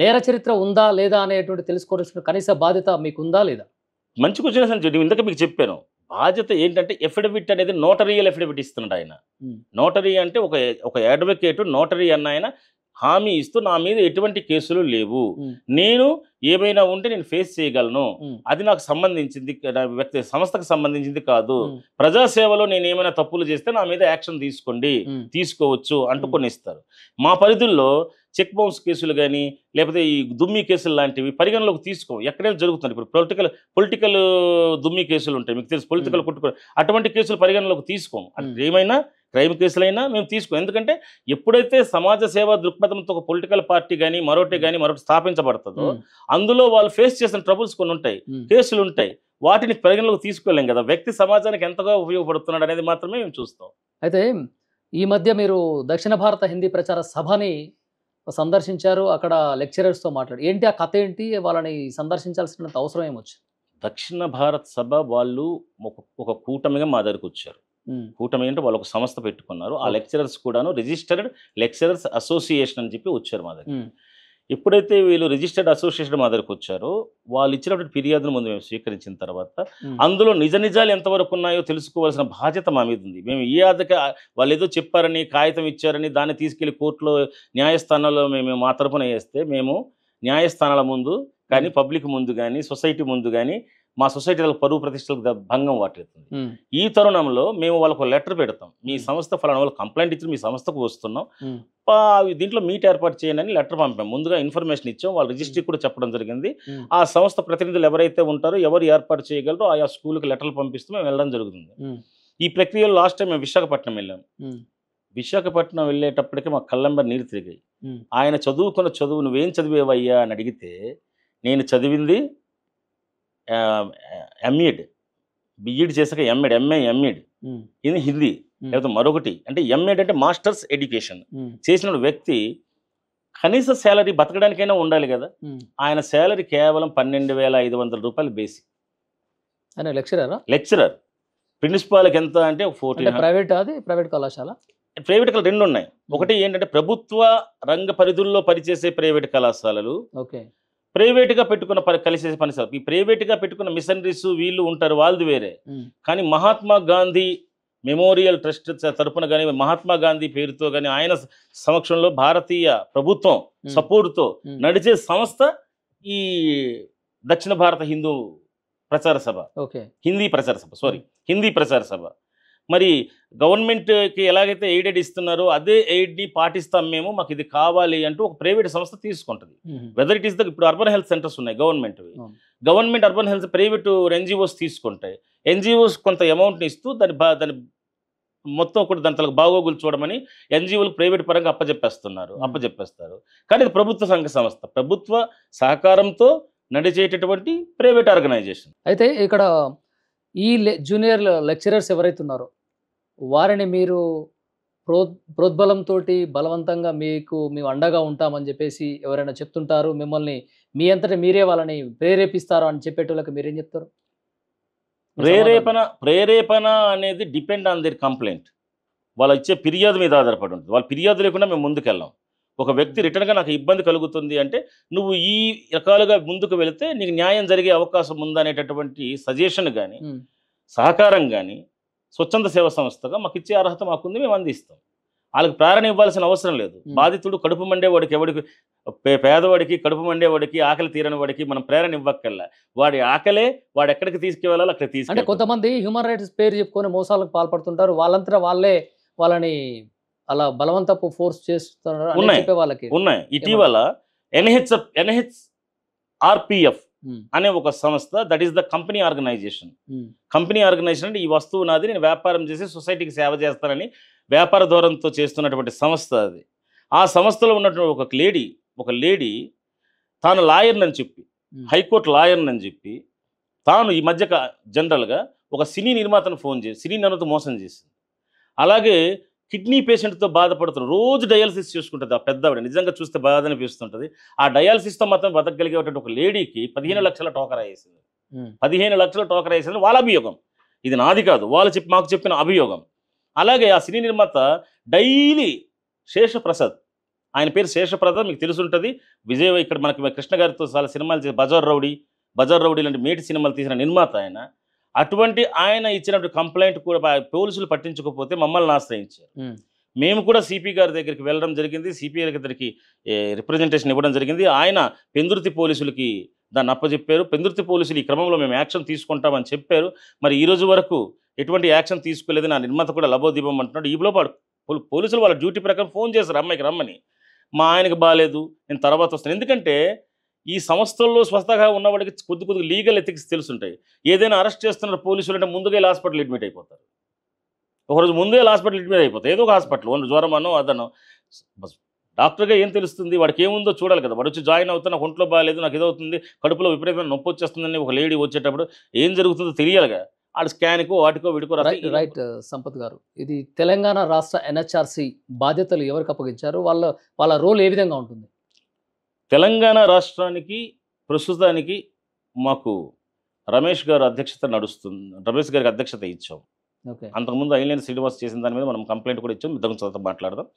నేర చరిత్ర ఉందా లేదా అనేటువంటి తెలుసుకోవాల్సిన కనీస బాధ్యత మీకు ఉందా లేదా? మంచి క్వశ్చన్ అని ఇందాక మీకు చెప్పాను. బాధ్యత ఏంటంటే ఎఫిడవిట్ అనేది నోటరియల్ ఎఫిడవిట్ ఇస్తున్నాడు ఆయన. నోటరీ అంటే ఒక అడ్వకేట్ నోటరీ అన్న ఆయన హామీ ఇస్తూ నా మీద ఎటువంటి కేసులు లేవు, నేను ఏమైనా ఉంటే నేను ఫేస్ చేయగలను, అది నాకు సంబంధించింది వ్యక్తి సంస్థకు సంబంధించింది కాదు, ప్రజాసేవలో నేను ఏమైనా తప్పులు చేస్తే నా మీద యాక్షన్ తీసుకోవచ్చు అంటూ కొన్ని ఇస్తారు. మా పరిధుల్లో చెక్ బౌన్స్ కేసులు కానీ లేకపోతే ఈ దుమ్మి కేసులు లాంటివి పరిగణలోకి తీసుకోం. ఎక్కడైనా జరుగుతుంది. ఇప్పుడు పొలిటికల్ దుమ్మి కేసులు ఉంటాయి, మీకు తెలుసు, పొలిటికల్ అటువంటి కేసులు పరిగణలోకి తీసుకోం. అది ఏమైనా క్రైమ్ కేసులైనా మేము తీసుకోం. ఎందుకంటే ఎప్పుడైతే సమాజ సేవా దృక్పథంతో ఒక పొలిటికల్ పార్టీ కానీ మరొకటి స్థాపించబడుతుందో అందులో వాళ్ళు ఫేస్ చేసిన ట్రబుల్స్ కొన్ని ఉంటాయి, కేసులు ఉంటాయి, వాటిని పరిగణలోకి తీసుకోలేం కదా. వ్యక్తి సమాజానికి ఎంతగా ఉపయోగపడుతున్నాడు అనేది మాత్రమే మేము చూస్తాం. అయితే ఈ మధ్య మీరు దక్షిణ భారత హిందీ ప్రచార సభని సందర్శించారు, అక్కడ లెక్చరర్స్తో మాట్లాడు. ఏంటి ఆ కథ ఏంటి? వాళ్ళని సందర్శించాల్సినంత అవసరం ఏమొచ్చింది? దక్షిణ భారత్ సభ వాళ్ళు ఒక కూటమిగా మా దగ్గరకు వచ్చారు. కూటమి అంటే వాళ్ళు ఒక సంస్థ పెట్టుకున్నారు. ఆ లెక్చరర్స్ కూడాను రిజిస్టర్డ్ లెక్చరర్స్ అసోసియేషన్ అని చెప్పి వచ్చారు మా దగ్గర. ఎప్పుడైతే వీళ్ళు రిజిస్టర్డ్ అసోసియేషన్ మా దగ్గరకు వచ్చారో వాళ్ళు ఇచ్చినటువంటి ఫిర్యాదును ముందు మేము స్వీకరించిన తర్వాత అందులో నిజాలు ఎంతవరకు ఉన్నాయో తెలుసుకోవాల్సిన బాధ్యత మా మీద ఉంది. మేము వాళ్ళు ఏదో చెప్పారని కాగితం ఇచ్చారని దాన్ని తీసుకెళ్లి కోర్టులో న్యాయస్థానాల్లో మేము మా తరపున వేస్తే మేము న్యాయస్థానాల ముందు కానీ పబ్లిక్ ముందు కానీ సొసైటీ ముందు కానీ మా సొసైటీలకు పరువు ప్రతిష్టలకు భంగం వాటిల్లుతుంది. ఈ తరుణంలో మేము వాళ్ళకు లెటర్ పెడతాం, మీ సంస్థ ఫలానా వాళ్ళు కంప్లైంట్ ఇచ్చి మీ సంస్థకు వస్తున్నాం, దీంట్లో మీట్ ఏర్పాటు చేయండి అని లెటర్ పంపాం. ముందుగా ఇన్ఫర్మేషన్ ఇచ్చాం, వాళ్ళ రిజిస్ట్రీ కూడా చెప్పడం జరిగింది. ఆ సంస్థ ప్రతినిధులు ఎవరైతే ఉంటారో ఎవరు ఏర్పాటు చేయగలరో ఆయా స్కూల్కి లెటర్లు పంపిస్తూ మేము వెళ్ళడం జరుగుతుంది. ఈ ప్రక్రియలో లాస్ట్ టైం మేము విశాఖపట్నం వెళ్ళాం. విశాఖపట్నం వెళ్ళేటప్పటికి మా కళ్ళంబర్ నీరు తిరిగాయి. ఆయన చదువుకున్న చదువు నువ్వేం చదివేవయ్యా అని అడిగితే నేను చదివింది ఎంఈడ్, బిఈడ్ చేసాక ఎంఏ ఇది హిందీ, లేకపోతే మరొకటి అంటే ఎంఏడ్ అంటే మాస్టర్స్ ఎడ్యుకేషన్ చేసిన వ్యక్తి కనీస శాలరీ బతకడానికైనా ఉండాలి కదా. ఆయన శాలరీ కేవలం 12,500 రూపాయలు బేసిక్. లెక్చరర్. ప్రిన్సిపాల్కి ఎంత అంటే 1400. ప్రైవేట్ కళాశాల, ప్రైవేట్ కళాశాల రెండు ఉన్నాయి. ఒకటి ఏంటంటే ప్రభుత్వ రంగ పరిధుల్లో పనిచేసే ప్రైవేట్ కళాశాలలు, ప్రైవేట్గా పెట్టుకున్న కలిసే పనిశాల. ఈ ప్రైవేట్గా పెట్టుకున్న మిషనరీస్ వీళ్ళు ఉంటారు, వాళ్ళది వేరే. కానీ మహాత్మా గాంధీ మెమోరియల్ ట్రస్ట్ తరఫున కానీ మహాత్మా గాంధీ పేరుతో కానీ ఆయన సమక్షంలో భారతీయ ప్రభుత్వం సపోర్టుతో నడిచే సంస్థ ఈ దక్షిణ భారత హిందూ ప్రచార సభ, హిందీ ప్రచార సభ. మరి గవర్నమెంట్కి ఎలాగైతే ఎయిడెడ్ ఇస్తున్నారో అదే ఎయిడ్ని పాటిస్తాం మేము, మాకు ఇది కావాలి అంటూ ఒక ప్రైవేట్ సంస్థ తీసుకుంటుంది. వెదర్ ఇట్ ఈస్ ఇప్పుడు అర్బన్ హెల్త్ సెంటర్స్ ఉన్నాయి government urban health private NGOs తీసుకుంటాయి. ఎన్జిఓస్ కొంత అమౌంట్ని ఇస్తూ దాని మొత్తం కూడా దాంట్లో బాగోగులు చూడమని ఎన్జిఓలకు ప్రైవేట్ పరంగా అప్పచెప్పేస్తారు. కానీ ఇది ప్రభుత్వ సంస్థ, ప్రభుత్వ సహకారంతో నడిచేటటువంటి ప్రైవేట్ ఆర్గనైజేషన్. అయితే ఇక్కడ ఈ జూనియర్ లెక్చరర్స్ ఎవరైతే ఉన్నారో వారిని మీరు ప్రోద్బలంతో బలవంతంగా మేము అండగా ఉంటామని చెప్పేసి ఎవరైనా చెప్తుంటారు, మిమ్మల్ని మీ అంతటా మీరే వాళ్ళని ప్రేరేపిస్తారు అని చెప్పేటోళ్ళకి మీరేం చెప్తారు? మీ సమాధానం. ప్రేరేపణ అనేది డిపెండ్ ఆన్ దేర్ కంప్లైంట్. వాళ్ళు ఇచ్చే ఫిర్యాదు మీద ఆధారపడి ఉంటుంది. వాళ్ళు ఫిర్యాదు లేకుండా మేము ముందుకెళ్ళాం. ఒక వ్యక్తి రిటర్న్‌గా నాకు ఇబ్బంది కలుగుతుంది అంటే, నువ్వు ఈ రకాలుగా ముందుకు వెళితే నీకు న్యాయం జరిగే అవకాశం ఉందనేటటువంటి సజెషన్ గాని, హ్మ్. సహకారం గాని, స్వచ్ఛంద సేవా సంస్థగా మాకిచ్చే అర్హత మాకుంది. మేము అందిస్తాం. ఆళ్ళకి ప్రేరణ ఇవ్వాల్సిన అవసరం లేదు. బాధితుడు కడుపు మండేవాడికి ఎవడికి పేదవాడికి, కడుపు మండేవాడికి, ఆకలి తీరని వాడికి మనం ప్రేరణ ఇవ్వక్కర్లా. వాడి ఆకలే వాడెక్కడికి తీసుకువెళ్ళాలో అక్కడికి అంటే తీసుకెళ్తాం. కొంతమంది హ్యూమన్ రైట్స్ పేరు చెప్పుకొని మోసాలకు పాల్పడుతుంటారు. వాళ్ళంతటా వాళ్ళే వాళ్ళని అలా బలవంతపు ఫోర్స్ చేస్తున్నారు అని ఉన్నాయి. చెప్పే వాళ్ళకి ఉన్నాయి. ఇటీవల ఎన్హెచ్ఆర్పిఎఫ్ హ్మ్. అనే ఒక సంస్థ, that is the company organization. Hmm. Company organization అంటే ఈ వస్తువు నాది, నేను వ్యాపారం చేసి సొసైటీకి సేవ చేస్తానని వ్యాపార ధోరణితో చేస్తున్నటువంటి సంస్థ అది. ఆ సంస్థలో ఉన్నటువంటి ఒక లేడీ తాను లాయర్‌నని చెప్పి, హ్మ్. హైకోర్టు లాయర్‌నని చెప్పి, తాను ఈ మధ్య జనరల్‌గా ఒక సినీ నిర్మాతను ఫోన్ చేసి సినీ నిర్మాత మోసం చేసింది. అలాగే కిడ్నీ పేషెంట్‌తో బాధపడుతున్న రోజు డయాలిసిస్ చేసుకుంటది ఆ పెద్దావిడ. నిజంగా చూస్తే బాధ అనిపిస్తుంటది. ఆ డయాలిసిస్‌తో మాత్రం బతకగలిగేటువంటి ఒక లేడీకి 15 లక్షల టోకరా ఏసింది. హ్మ్. 15 లక్షల టోకరా ఏసింది వాళ్ళ అభియోగం. ఇది నాది కాదు. మాకు చెప్పిన అభియోగం. అలాగే ఆ సినీ నిర్మాత డైలీ శేషప్రసాద్, ఆయన పేరు శేషప్రసాద్, మీకు తెలిసుంటది. ఇక్కడ మనకి కృష్ణ గారితో చాలా సినిమాలు చేసి బజార్ రౌడీ లాంటి మేటి సినిమాలు తీసిన నిర్మాత ఆయన. అటువంటి ఆయన ఇచ్చినటువంటి కంప్లెయింట్ కూడా పోలీసులు పట్టించకపోతే మమ్మల్ని ఆశ్రయించారు. హ్మ్. మేము కూడా సిపి గారి దగ్గరికి వెళ్ళడం జరిగింది. సిపి గారి దగ్గరికి రిప్రజెంటేషన్ ఇవ్వడం జరిగింది. ఆయన పెందుర్తి పోలీసులకి దాన్ని అప్పజెప్పారు. పెందుర్తి పోలీసులు ఈ క్రమంలో మేము యాక్షన్ తీసుకుంటామని చెప్పారు. మరి ఈ రోజు వరకు ఎటువంటి యాక్షన్ తీసుకోలేదు. నా నిర్మాత కూడా లబోదిబం అంటున్నాడు. ఈలోపు పోలీసులు వాళ్ళ డ్యూటీ ప్రకారం ఫోన్ చేశారు అమ్మాయికి రమ్మని. మా ఆయనకి బాలేదు, నేను తర్వాత వస్తాను. ఎందుకంటే ఈ సంస్థల్లో స్వతహాగా ఉన్నవాడికి కొద్దిగా లీగల్ ఎథిక్స్ తెలుసుంటాయి. ఏదైనా అరెస్ట్ చేస్తున్న పోలీసులు అంటే ముందుగా వెళ్ళి హాస్పిటల్ అడ్మిట్ అయిపోతారు. ఒకరోజు ముందే హాస్పిటల్ అడ్మిట్ అయిపోతాయి. ఏదో ఒక హాస్పిటల్, జ్వరం అనో అదనో. డాక్టర్గా ఏం తెలుస్తుంది, వాడికి ఏముందో చూడాలి కదా. వాడు వచ్చి జాయిన్ అవుతున్నా, నాకు ఒంట్లో బాగాలేదు, నాకు ఏదవుతుంది, కడుపులో విపరీతమైన నొప్పి వచ్చేస్తుందని ఒక లేడీ వచ్చేటప్పుడు ఏం జరుగుతుందో తెలియాలిగా. ఆడు స్కాన్కో వాటికో వీటికో రైట్ సంపత్ గారు, ఇది తెలంగాణ రాష్ట్ర ఎన్హెచ్ఆర్సి బాధ్యతలు ఎవరికి అప్పగించారు? వాళ్ళ రోల్ ఏ విధంగా ఉంటుంది? తెలంగాణ రాష్ట్రానికి ప్రస్తుతానికి మాకు రమేష్ గారి అధ్యక్షత నడుస్తుంది. రమేష్ గారికి అధ్యక్షత ఇచ్చాం. ఓకే. అంతకుముందు ఐలేని శ్రీనివాస్ చేసిన దాని మీద మనం కంప్లైంట్ కూడా ఇచ్చాం. ఇద్దరం తర్వాత మాట్లాడదాం.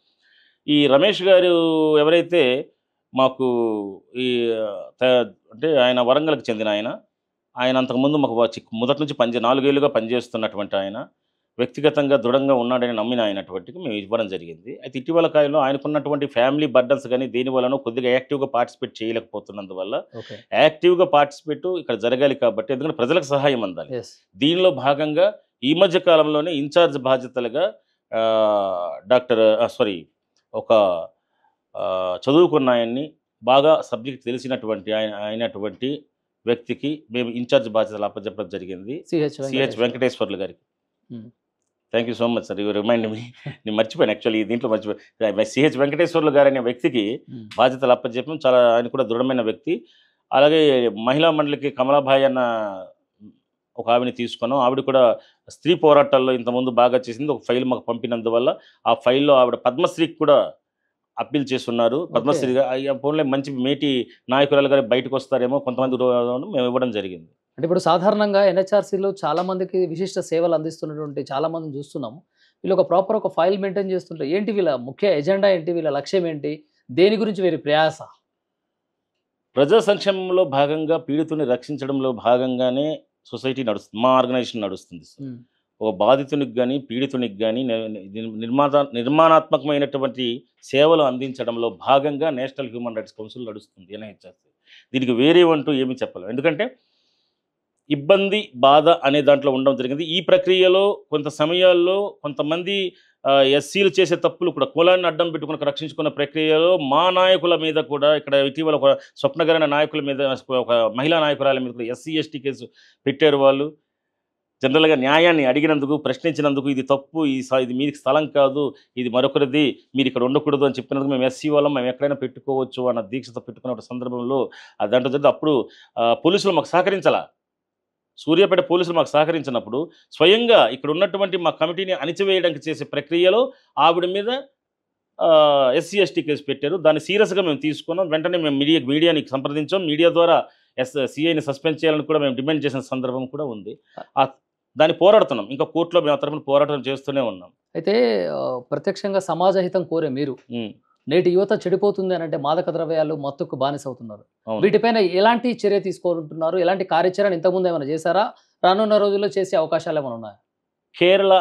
ఈ రమేష్ గారు ఎవరైతే మాకు ఈ అంటే ఆయన వరంగల్కి చెందిన ఆయన అంతకుముందు మాకు మొదటి నుంచి 4 ఏళ్ళుగా పనిచేస్తున్నటువంటి ఆయన, వ్యక్తిగతంగా దృఢంగా ఉన్నాడని నమ్మిన ఆయనటువంటికి మేము ఇవ్వడం జరిగింది. అయితే ఇటీవల కాలంలో ఆయనకున్నటువంటి ఫ్యామిలీ బర్డన్స్ కానీ దేని వలన కొద్దిగా యాక్టివ్గా పార్టిసిపేట్ చేయలేకపోతున్నందువల్ల, ఓకే. యాక్టివ్గా పార్టిసిపేట్ ఇక్కడ జరగాలి కాబట్టి, ఎందుకంటే ప్రజలకు సహాయం అందాలి. ఎస్. దీనిలో భాగంగా ఈ మధ్య కాలంలోనే ఇన్ఛార్జ్ బాధ్యతలుగా ఒక చదువుకున్న ఆయన్ని, బాగా సబ్జెక్ట్ తెలిసినటువంటి అయినటువంటి వ్యక్తికి మేము ఇన్ఛార్జ్ బాధ్యతలు అప్పచెప్పడం జరిగింది. సిహెచ్ వెంకటేశ్వర్లు గారికి. Thank you so much sir, you remind me. నేను మర్చిపోయాను యాక్చువల్లీ, దీంట్లో మర్చిపోయాను. సిహెచ్ వెంకటేశ్వర్లు గారు అనే వ్యక్తికి బాధ్యతలు అప్పచెప్పడం. చాలా ఆయన కూడా దృఢమైన వ్యక్తి. అలాగే మహిళా మండలికి కమలాబాయి అన్న ఒక ఆవిడని తీసుకున్నాం. ఆవిడ కూడా స్త్రీ పోరాటాల్లో ఇంతకుముందు బాగా చేసింది. ఒక ఫైల్ మాకు పంపినందువల్ల ఆ ఫైల్లో ఆవిడ పద్మశ్రీకి కూడా అప్పీల్ చేస్తున్నారు. పద్మశ్రీగా పోన్లే, మంచి మేటి నాయకురాలు గారు బయటకు వస్తారేమో కొంతమంది మేము ఇవ్వడం జరిగింది. అంటే ఇప్పుడు సాధారణంగా ఎన్హెచ్ఆర్సీలో చాలా మందికి విశిష్ట సేవలు అందిస్తున్నటువంటి చాలా మందిని చూస్తున్నాము. వీళ్ళు ఒక ఫైల్ మెయింటైన్ చేస్తుంటారు. ఏంటి వీళ్ళ ముఖ్య ఎజెండా ఏంటి? వీళ్ళ లక్ష్యం ఏంటి? దేని గురించి వీరి ప్రయాస? ప్రజా సంక్షేమంలో భాగంగా పీడితుని రక్షించడంలో భాగంగానే సొసైటీ నడుస్తుంది, మా ఆర్గనైజేషన్ నడుస్తుంది. ఒక బాధితునికి కానీ పీడితునికి కానీ నిర్మాణాత్మకమైనటువంటి సేవలు అందించడంలో భాగంగా నేషనల్ హ్యూమన్ రైట్స్ కౌన్సిల్ నడుస్తుంది ఎన్హెచ్ఆర్సీ. దీనికి వేరే అంటూ ఏమీ చెప్పలేం. ఎందుకంటే ఇబ్బంది, బాధ అనే దాంట్లో ఉండడం జరిగింది. ఈ ప్రక్రియలో కొంత సమయాల్లో కొంతమంది ఎస్సీలు చేసే తప్పులు కూడా కులాన్ని అడ్డం పెట్టుకుని రక్షించుకున్న ప్రక్రియలో మా నాయకుల మీద కూడా, ఇక్కడ ఇటీవల ఒక స్వప్నగరణ నాయకుల మీద, ఒక మహిళా నాయకురాల మీద కూడా ఎస్సీ ఎస్టీ కేసు పెట్టారు. వాళ్ళు జనరల్గా న్యాయాన్ని అడిగినందుకు, ప్రశ్నించినందుకు ఇది తప్పు, ఇది మీకు స్థలం కాదు, ఇది మరొకరిది, మీరు ఇక్కడ ఉండకూడదు అని చెప్పినందుకు మేము ఎస్సీ వాళ్ళం, మేము ఎక్కడైనా పెట్టుకోవచ్చు అన్న దీక్షతో పెట్టుకున్న సందర్భంలో దాంట్లో జరిగింది. అప్పుడు పోలీసులు మాకు సహకరించాల. సూర్యాపేట పోలీసులు మాకు సహకరించినప్పుడు స్వయంగా ఇక్కడ ఉన్నటువంటి మా కమిటీని అణిచివేయడానికి చేసే ప్రక్రియలో ఆవిడ మీద SC ST కేసు పెట్టారు. దాన్ని సీరియస్గా మేము తీసుకున్నాం. వెంటనే మేము మీడియాని సంప్రదించాం. మీడియా ద్వారా CIని సస్పెండ్ చేయాలని కూడా మేము డిమాండ్ చేసిన సందర్భం కూడా ఉంది. దాన్ని పోరాడుతున్నాం. ఇంకా కోర్టులో మేము ఆ తరఫున పోరాటం చేస్తూనే ఉన్నాం. అయితే ప్రత్యక్షంగా సమాజ హితం కోరే మీరు నేటి యువత చెడిపోతుంది అని అంటే మాదక ద్రవ్యాలు మత్తుకు బానిస అవుతున్నారు. వీటిపైన ఎలాంటి చర్య తీసుకుంటున్నారు? ఎలాంటి కార్యాచరణ ఇంతకుముందు ఏమైనా చేశారా? రానున్న రోజుల్లో చేసే అవకాశాలు ఏమైనా ఉన్నాయా? కేరళ,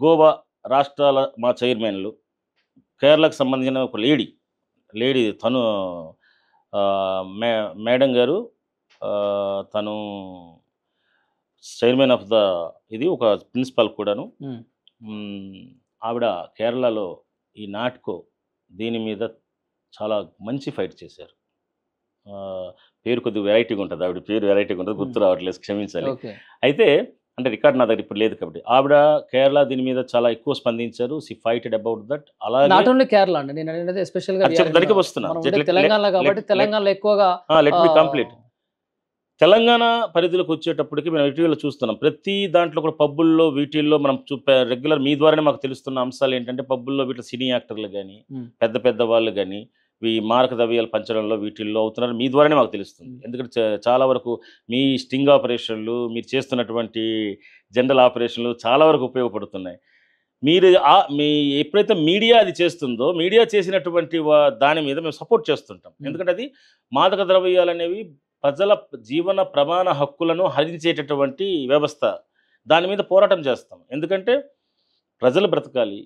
గోవా రాష్ట్రాల మా చైర్మన్లు, కేరళకు సంబంధించిన ఒక లేడీ తను మేడం గారు, తను చైర్మన్ ఆఫ్ ఇది ఒక ప్రిన్సిపల్ కూడాను. ఆవిడ కేరళలో ఈ నాట్కో దీని మీద చాలా మంచి ఫైట్ చేశారు. పేరు కొద్దిగా వెరైటీగా ఉంటుంది, ఆవిడ పేరు వెరైటీగా ఉంటుంది, గుర్తు రావట్లేదు, క్షమించాలి. అయితే అంటే రికార్డ్ నా దగ్గర ఇప్పుడు లేదు కాబట్టి ఆవిడ కేరళ దీని మీద చాలా ఎక్కువ స్పందించారు. She fighted about that. అలాగే నాట్ ఓన్లీ కేరళ అండి, నేను అనేది ఎస్పెషల్ గా దానికి వస్తున్నా. తెలంగాణ కాబట్టి తెలంగాణలో ఎక్కువగా లెట్ మీ కంప్లీట్. తెలంగాణ పరిధిలోకి వచ్చేటప్పటికి మేము ఇటీవల చూస్తున్నాం, ప్రతి దాంట్లో కూడా పబ్బుల్లో వీటిల్లో మనం రెగ్యులర్ మీ ద్వారానే మాకు తెలుస్తున్న అంశాలు ఏంటంటే, పబ్బుల్లో వీటిలో సినీ యాక్టర్లు కానీ పెద్ద పెద్ద వాళ్ళు కానీ ఈ మారక ద్రవ్యాలు పంచడంలో వీటిల్లో అవుతున్నారు. మీ ద్వారానే మాకు తెలుస్తుంది. ఎందుకంటే చాలా వరకు మీ స్టింగ్ ఆపరేషన్లు, మీరు చేస్తున్నటువంటి జనరల్ ఆపరేషన్లు చాలా వరకు ఉపయోగపడుతున్నాయి. మీరు మీ ఎప్పుడైతే మీడియా అది చేస్తుందో, మీడియా చేసినటువంటి దాని మీద మేము సపోర్ట్ చేస్తుంటాం. ఎందుకంటే అది మాదక ద్రవ్యాలు అనేవి ప్రజల జీవన ప్రమాణ హక్కులను హరించేటటువంటి వ్యవస్థ. దాని మీద పోరాటం చేస్తాం. ఎందుకంటే ప్రజలు బ్రతకాలి.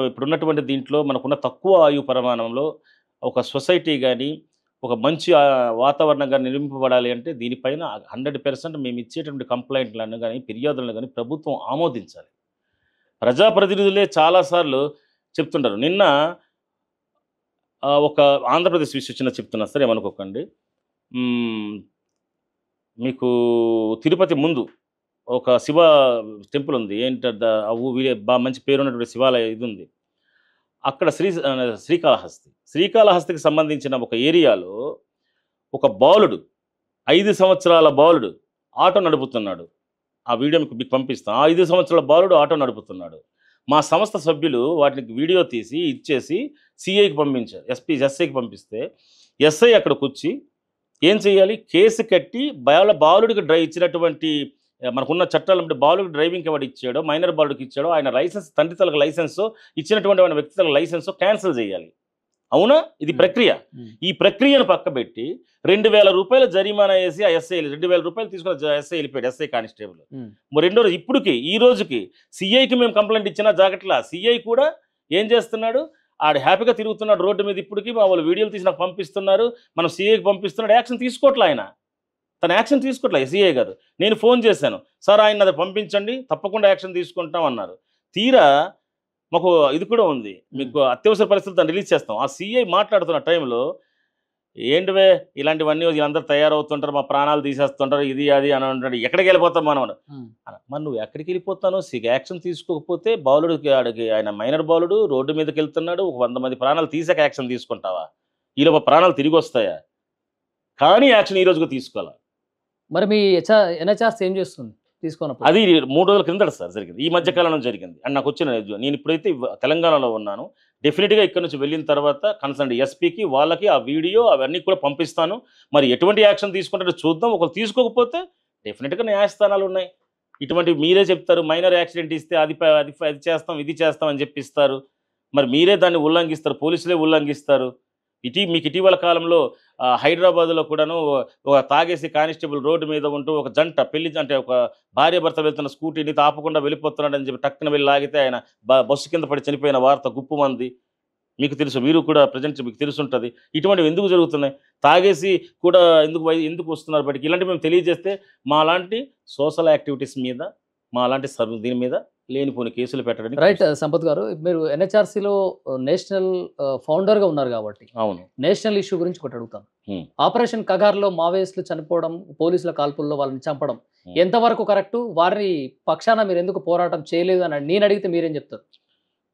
ఇప్పుడున్నటువంటి దీంట్లో మనకున్న తక్కువ ఆయు ప్రమాణంలో ఒక సొసైటీ కానీ ఒక మంచి వాతావరణం కానీ నిర్మింపబడాలి అంటే దీనిపైన 100% మేము ఇచ్చేటువంటి కంప్లైంట్లను కానీ ఫిర్యాదులను కానీ ప్రభుత్వం ఆమోదించాలి. ప్రజాప్రతినిధులే చాలాసార్లు చెప్తుంటారు. నిన్న ఒక ఆంధ్రప్రదేశ్ విషయం చెప్తున్నా సార్, ఏమనుకోకండి. మీకు తిరుపతి ముందు ఒక శివ టెంపుల్ ఉంది. ఏంటంటే బాగా మంచి పేరు ఉన్నటువంటి శివాలయం ఇది ఉంది. అక్కడ శ్రీకాళహస్తికి సంబంధించిన ఒక ఏరియాలో ఒక బాలుడు, 5 సంవత్సరాల బాలుడు ఆటో నడుపుతున్నాడు. ఆ వీడియో మీకు పంపిస్తాం. ఆ 5 సంవత్సరాల బాలుడు ఆటో నడుపుతున్నాడు. మా సంస్థ సభ్యులు వాటికి వీడియో తీసి ఇచ్చేసి CIకి పంపించారు. SIకి పంపిస్తే SI అక్కడికి వచ్చి ఏం చేయాలి, కేసు కట్టి బాలుడికి ఇచ్చినటువంటి మనకున్న చట్టాలు అంటే బాలుడికి డ్రైవింగ్కి ఎవరు ఇచ్చాడో, మైనర్ బాలుడికి ఇచ్చాడో ఆయన లైసెన్స్, తండ్రి తలకు లైసెన్సు, ఇచ్చినటువంటి ఆయన వ్యక్తి తలకు లైసెన్సు క్యాన్సిల్ చేయాలి. అవునా? ఇది ప్రక్రియ. ఈ ప్రక్రియను పక్కబెట్టి 2000 రూపాయల జరిమానా వేసి ఆ SI 2000 రూపాయలు తీసుకున్న SI వెళ్ళిపోయాడు, SI కానిస్టేబుల్. రెండో రోజు ఇప్పటికి ఈ రోజుకి CIకి మేము కంప్లైంట్ ఇచ్చినా జాగ్రత్తలా CI కూడా ఏం చేస్తున్నాడు, ఆడు హ్యాపీగా తిరుగుతున్నాడు రోడ్డు మీద. ఇప్పటికీ వాళ్ళు వీడియోలు తీసి నాకు పంపిస్తున్నారు, మనం CIకి పంపిస్తున్నాడు. యాక్షన్ తీసుకోవట్లే ఆయన, తన యాక్షన్ తీసుకోవట్లే CI గారు. నేను ఫోన్ చేశాను, సార్ ఆయన అది పంపించండి, తప్పకుండా యాక్షన్ తీసుకుంటాం అన్నారు. తీరా మాకు ఇది కూడా ఉంది, మీకు అత్యవసర పరిస్థితులు దాన్ని రిలీజ్ చేస్తాం. ఆ CI మాట్లాడుతున్న టైంలో ఏంటివే ఇలాంటివన్నీ వీళ్ళందరూ తయారవుతుంటారు, మా ప్రాణాలు తీసేస్తుంటారు, ఇది అది అని అంటాడు. ఎక్కడికి వెళ్ళిపోతాం మనం? మరి నువ్వు ఎక్కడికి వెళ్ళిపోతాను, యాక్షన్ తీసుకోకపోతే బాలుడికి ఆడికి ఆయన మైనర్ బాలుడు రోడ్డు మీదకి వెళ్తున్నాడు, 100 మంది ప్రాణాలు తీసాక యాక్షన్ తీసుకుంటావా? ఈలోపు ప్రాణాలు తిరిగి వస్తాయా? కానీ యాక్షన్ ఈ రోజుగా తీసుకోవాలి. మరి మీ NHRC ఏం చేస్తుంది తీసుకున్నప్పుడు? అది 3 రోజుల కిందట సార్ జరిగింది, ఈ మధ్యకాలంలో జరిగింది. అండ్ నాకు వచ్చిన నేను ఇప్పుడైతే తెలంగాణలో ఉన్నాను. డెఫినెట్గా ఇక్కడ నుంచి వెళ్ళిన తర్వాత కన్సర్న్ SPకి వాళ్ళకి ఆ వీడియో అవన్నీ కూడా పంపిస్తాను. మరి ఎటువంటి యాక్షన్ తీసుకుంటారో చూద్దాం. ఒకరు తీసుకోకపోతే డెఫినెట్గా న్యాయస్థానాలు ఉన్నాయి. ఇటువంటి మీరే చెప్తారు, మైనర్ యాక్సిడెంట్ ఇస్తే అది చేస్తాం, ఇది చేస్తాం అని చెప్పిస్తారు. మరి మీరే దాన్ని ఉల్లంఘిస్తారు, పోలీసులే ఉల్లంఘిస్తారు. మీకు ఇటీవల కాలంలో హైదరాబాద్లో కూడాను ఒక తాగేసి కానిస్టేబుల్ రోడ్డు మీద ఉంటూ ఒక జంట అంటే ఒక భార్య భర్త వెళ్తున్న స్కూటీని తాపకుండా వెళ్ళిపోతున్నాడని చెప్పి టక్కున వెళ్ళి లాగితే ఆయన బస్సు కింద పడి చనిపోయిన వార్త గుప్పుమంది. మీకు తెలుసు, మీరు కూడా ప్రజెంట్ మీకు తెలుసుంటుంది. ఇటువంటివి ఎందుకు జరుగుతున్నాయి, తాగేసి కూడా ఎందుకు వస్తున్నారు బయటికి, ఇలాంటివి మేము తెలియజేస్తే మాలాంటి సోషల్ యాక్టివిటీస్ మీద, మాలాంటి దీని మీద లేనిపోని కేసులు పెట్టడానికి. రైట్ సంపత్ గారు, మీరు NHRCలో నేషనల్ ఫౌండర్గా ఉన్నారు కాబట్టి అవును, నేషనల్ ఇష్యూ గురించి ఒకటి అడుగుతాను. ఆపరేషన్ కగార్లో మావోయిస్టులు చనిపోవడం, పోలీసుల కాల్పుల్లో వాళ్ళని చంపడం ఎంతవరకు కరెక్టు? వారి పక్షాన మీరు ఎందుకు పోరాటం చేయలేదు అని నేను అడిగితే మీరేం చెప్తారు?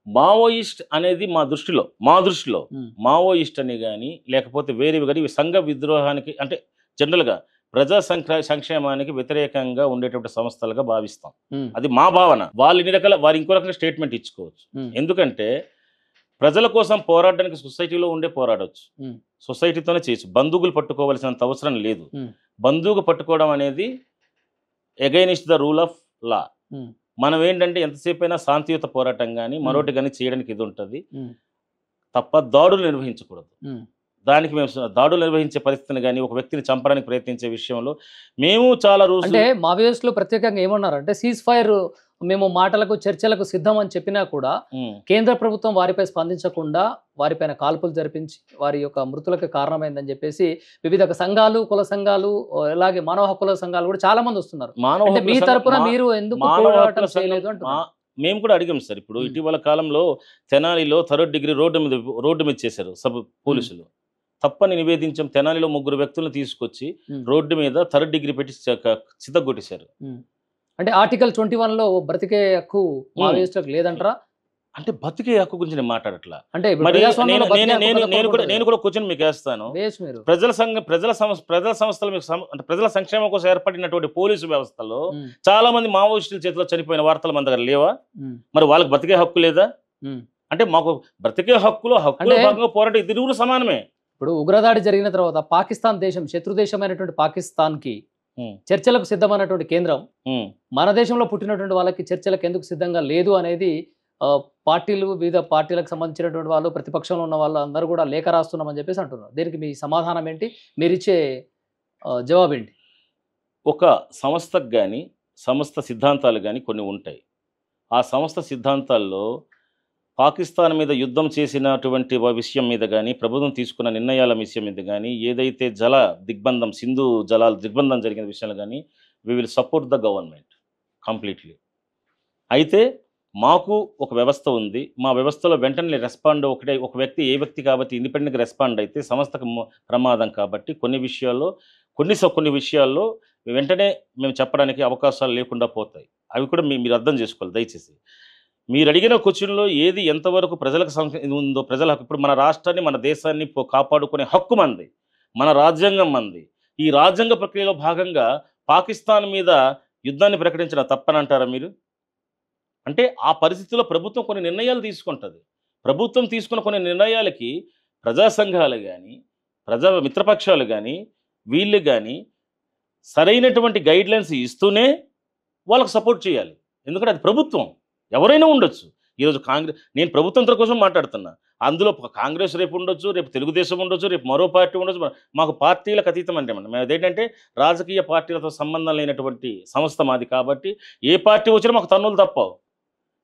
మావోయిస్ట్ అనేది మా దృష్టిలో మావోయిస్ట్ అని కానీ లేకపోతే వేరేవి కానీ సంఘ విద్రోహానికి అంటే జనరల్గా ప్రజా సంక్షేమానికి వ్యతిరేకంగా ఉండేటువంటి సంస్థలుగా భావిస్తాం. అది మా భావన. వాళ్ళు ఇన్ని రకాల వారు ఇంకో రకంగా స్టేట్మెంట్ ఇచ్చుకోవచ్చు. ఎందుకంటే ప్రజల కోసం పోరాడడానికి సొసైటీలో ఉండే పోరాడవచ్చు, సొసైటీతోనే చేయొచ్చు. బంధువులు పట్టుకోవాల్సినంత అవసరం లేదు. బంధువుకు పట్టుకోవడం అనేది against the rule of law. మనం ఏంటంటే ఎంతసేపు అయినా శాంతియుత పోరాటం కానీ మరొకటి కానీ చేయడానికి ఇది ఉంటుంది తప్ప దాడులు నిర్వహించకూడదు. దానికి మేము దాడులు నిర్వహించే పరిస్థితిని కానీ ఒక వ్యక్తిని చంపడానికి ప్రయత్నించే విషయంలో మేము చాలా రోజులు అంటే మావోయిస్టులు ప్రత్యేకంగా ఏమన్నారంటే సీజ్ ఫైర్ మేము మాటలకు చర్చలకు సిద్ధం అని చెప్పినా కూడా కేంద్ర ప్రభుత్వం వారిపై స్పందించకుండా వారిపైన కాల్పులు జరిపించి వారి యొక్క మృతులకు కారణమైందని చెప్పేసి వివిధ సంఘాలు, కుల సంఘాలు, అలాగే మానవ హక్కుల సంఘాలు కూడా చాలా మంది వస్తున్నారు. మీ తరపున మీరు ఎందుకు పోరాటం చేయలేదు అంటున్నారు? మేము కూడా అడిగాం సార్. ఇప్పుడు ఇటీవల కాలంలో తెనాలిలో 3rd డిగ్రీ రోడ్డు మీద చేశారు పోలీసులు. తప్పని నివేదించాం. తెనాలిలో 3 వ్యక్తులను తీసుకొచ్చి రోడ్డు మీద 3rd డిగ్రీ పెట్టి చితగొట్టేశారు. అంటే ఆర్టికల్ 21లో బ్రతికే హక్కు మావోయిస్టులకు లేదంటారా? అంటే బతికే హక్కు గురించి నేను మాట్లాడట్లా. అంటే నేను కూడా క్వశ్చన్ మీకు వేస్తాను. ప్రజల సంస్థలు మీకు అంటే ప్రజల సంక్షేమం కోసం ఏర్పడినటువంటి పోలీసు వ్యవస్థలో చాలా మంది మావోయిస్టుల చేతిలో చనిపోయిన వార్తలు మన దగ్గర లేవా? మరి వాళ్ళకి బతికే హక్కు లేదా? అంటే మాకు బ్రతికే హక్కులో భాగంగా పోరాటం ఇరువురు సమానమే. ఇప్పుడు ఉగ్రదాడి జరిగిన తర్వాత పాకిస్తాన్ దేశం, శత్రు దేశమైనటువంటి పాకిస్తాన్కి చర్చలకు సిద్ధమైనటువంటి కేంద్రం మన దేశంలో పుట్టినటువంటి వాళ్ళకి చర్చలకు ఎందుకు సిద్ధంగా లేదు అనేది పార్టీలు, వివిధ పార్టీలకు సంబంధించినటువంటి వాళ్ళు, ప్రతిపక్షంలో ఉన్న వాళ్ళు అందరూ కూడా లేఖ రాస్తున్నామని చెప్పేసి అంటున్నారు. దీనికి మీ సమాధానం ఏంటి? మీరిచ్చే జవాబు ఏంటి? ఒక సంస్థకు కానీ సంస్థ సిద్ధాంతాలు కానీ కొన్ని ఉంటాయి. ఆ సంస్థ సిద్ధాంతాల్లో పాకిస్తాన్ మీద యుద్ధం చేసినటువంటి విషయం మీద కానీ ప్రభుత్వం తీసుకున్న నిర్ణయాల విషయం మీద కానీ ఏదైతే సింధు జలాల దిగ్బంధం జరిగిన విషయాలు కానీ we will support the government completely. అయితే మాకు ఒక వ్యవస్థ ఉంది. మా వ్యవస్థలో వెంటనే రెస్పాండ్ ఒక వ్యక్తి ఏ వ్యక్తి కాబట్టి ఇండిపెండెంట్గా రెస్పాండ్ అయితే సంస్థకు ప్రమాదం కాబట్టి కొన్ని విషయాల్లో వెంటనే మేము చెప్పడానికి అవకాశాలు లేకుండా పోతాయి. అవి కూడా మీరు అర్థం చేసుకోవాలి దయచేసి. మీరు అడిగిన క్వశ్చన్లో ఏది ఎంతవరకు ప్రజలకు ఉందో, ప్రజల హక్కు, ఇప్పుడు మన రాష్ట్రాన్ని మన దేశాన్ని కాపాడుకునే హక్కు మంది, మన రాజ్యాంగం మంది. ఈ రాజ్యాంగ ప్రక్రియలో భాగంగా పాకిస్తాన్ మీద యుద్ధాన్ని ప్రకటించిన తప్పనంటారా మీరు? అంటే ఆ పరిస్థితుల్లో ప్రభుత్వం కొన్ని నిర్ణయాలు తీసుకుంటుంది. ప్రభుత్వం తీసుకున్న కొన్ని నిర్ణయాలకి ప్రజా సంఘాలు కానీ ప్రజా మిత్రపక్షాలు కానీ వీళ్ళు కానీ సరైనటువంటి గైడ్లైన్స్ ఇస్తూనే వాళ్ళకు సపోర్ట్ చేయాలి. ఎందుకంటే అది ప్రభుత్వం, ఎవరైనా ఉండొచ్చు. ఈరోజు నేను ప్రభుత్వం కోసం మాట్లాడుతున్నా. అందులో కాంగ్రెస్ రేపు ఉండొచ్చు, రేపు తెలుగుదేశం ఉండొచ్చు, రేపు మరో పార్టీ ఉండొచ్చు. మాకు పార్టీలకు అతీతం అంటే మేము అదేంటంటే రాజకీయ పార్టీలతో సంబంధం లేనటువంటి సంస్థ మాది. కాబట్టి ఏ పార్టీ వచ్చినా మాకు తన్నులు తప్పవు.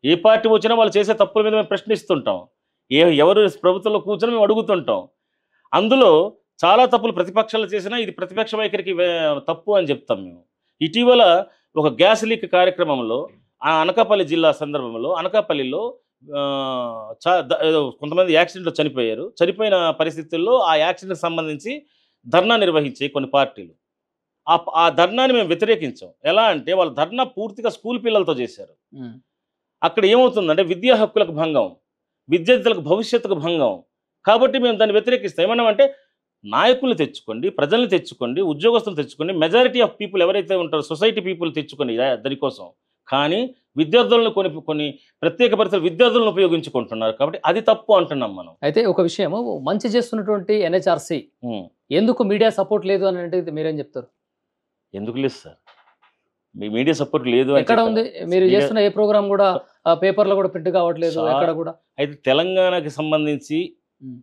ఏ పార్టీ వచ్చినా వాళ్ళు చేసే తప్పుల మీద మేము ప్రశ్నిస్తుంటాం. ఎవరు ప్రభుత్వంలో కూర్చొని మేము అడుగుతుంటాం. అందులో చాలా తప్పులు ప్రతిపక్షాలు చేసినా ఇది ప్రతిపక్ష వైఖరికి తప్పు అని చెప్తాం మేము. ఇటీవల ఒక గ్యాస్ లీక్ కార్యక్రమంలో అనకాపల్లి జిల్లా సందర్భంలో అనకాపల్లిలో కొంతమంది యాక్సిడెంట్లో చనిపోయారు. చనిపోయిన పరిస్థితుల్లో ఆ యాక్సిడెంట్కి సంబంధించి ధర్నా నిర్వహించే కొన్ని పార్టీలు ఆ ధర్నాని మేము వ్యతిరేకించాం. ఎలా అంటే వాళ్ళ ధర్నా పూర్తిగా స్కూల్ పిల్లలతో చేశారు. అక్కడ ఏమవుతుందంటే విద్యా హక్కులకు భంగం, విద్యార్థులకు భవిష్యత్తుకు భంగం. కాబట్టి మేము దాన్ని వ్యతిరేకిస్తాం. ఏమన్నామంటే నాయకులు తెచ్చుకోండి, ప్రజల్ని తెచ్చుకోండి, ఉద్యోగస్తులు తెచ్చుకోండి, మెజారిటీ ఆఫ్ పీపుల్ ఎవరైతే ఉంటారో సొసైటీ పీపుల్ తెచ్చుకోండి దానికోసం. కానీ విద్యార్థులను కొన్ని ప్రత్యేక పరిస్థితులు విద్యార్థులను ఉపయోగించుకుంటున్నారు. కాబట్టి అది తప్పు అంటున్నాం మనం. అయితే ఒక విషయం, మంచి చేస్తున్నటువంటి ఎన్హెచ్ఆర్సీ ఎందుకు మీడియా సపోర్ట్ లేదు అని అంటే మీరేం చెప్తారు? ఎందుకు లేదు సార్, మీ మీడియా సపోర్ట్ లేదు ఎక్కడ ఉంది? మీరు చేస్తున్న ఏ ప్రోగ్రామ్ కూడా పేపర్లో కూడా ప్రింట్ కావట్లేదు ఎక్కడ కూడా. అయితే తెలంగాణకి సంబంధించి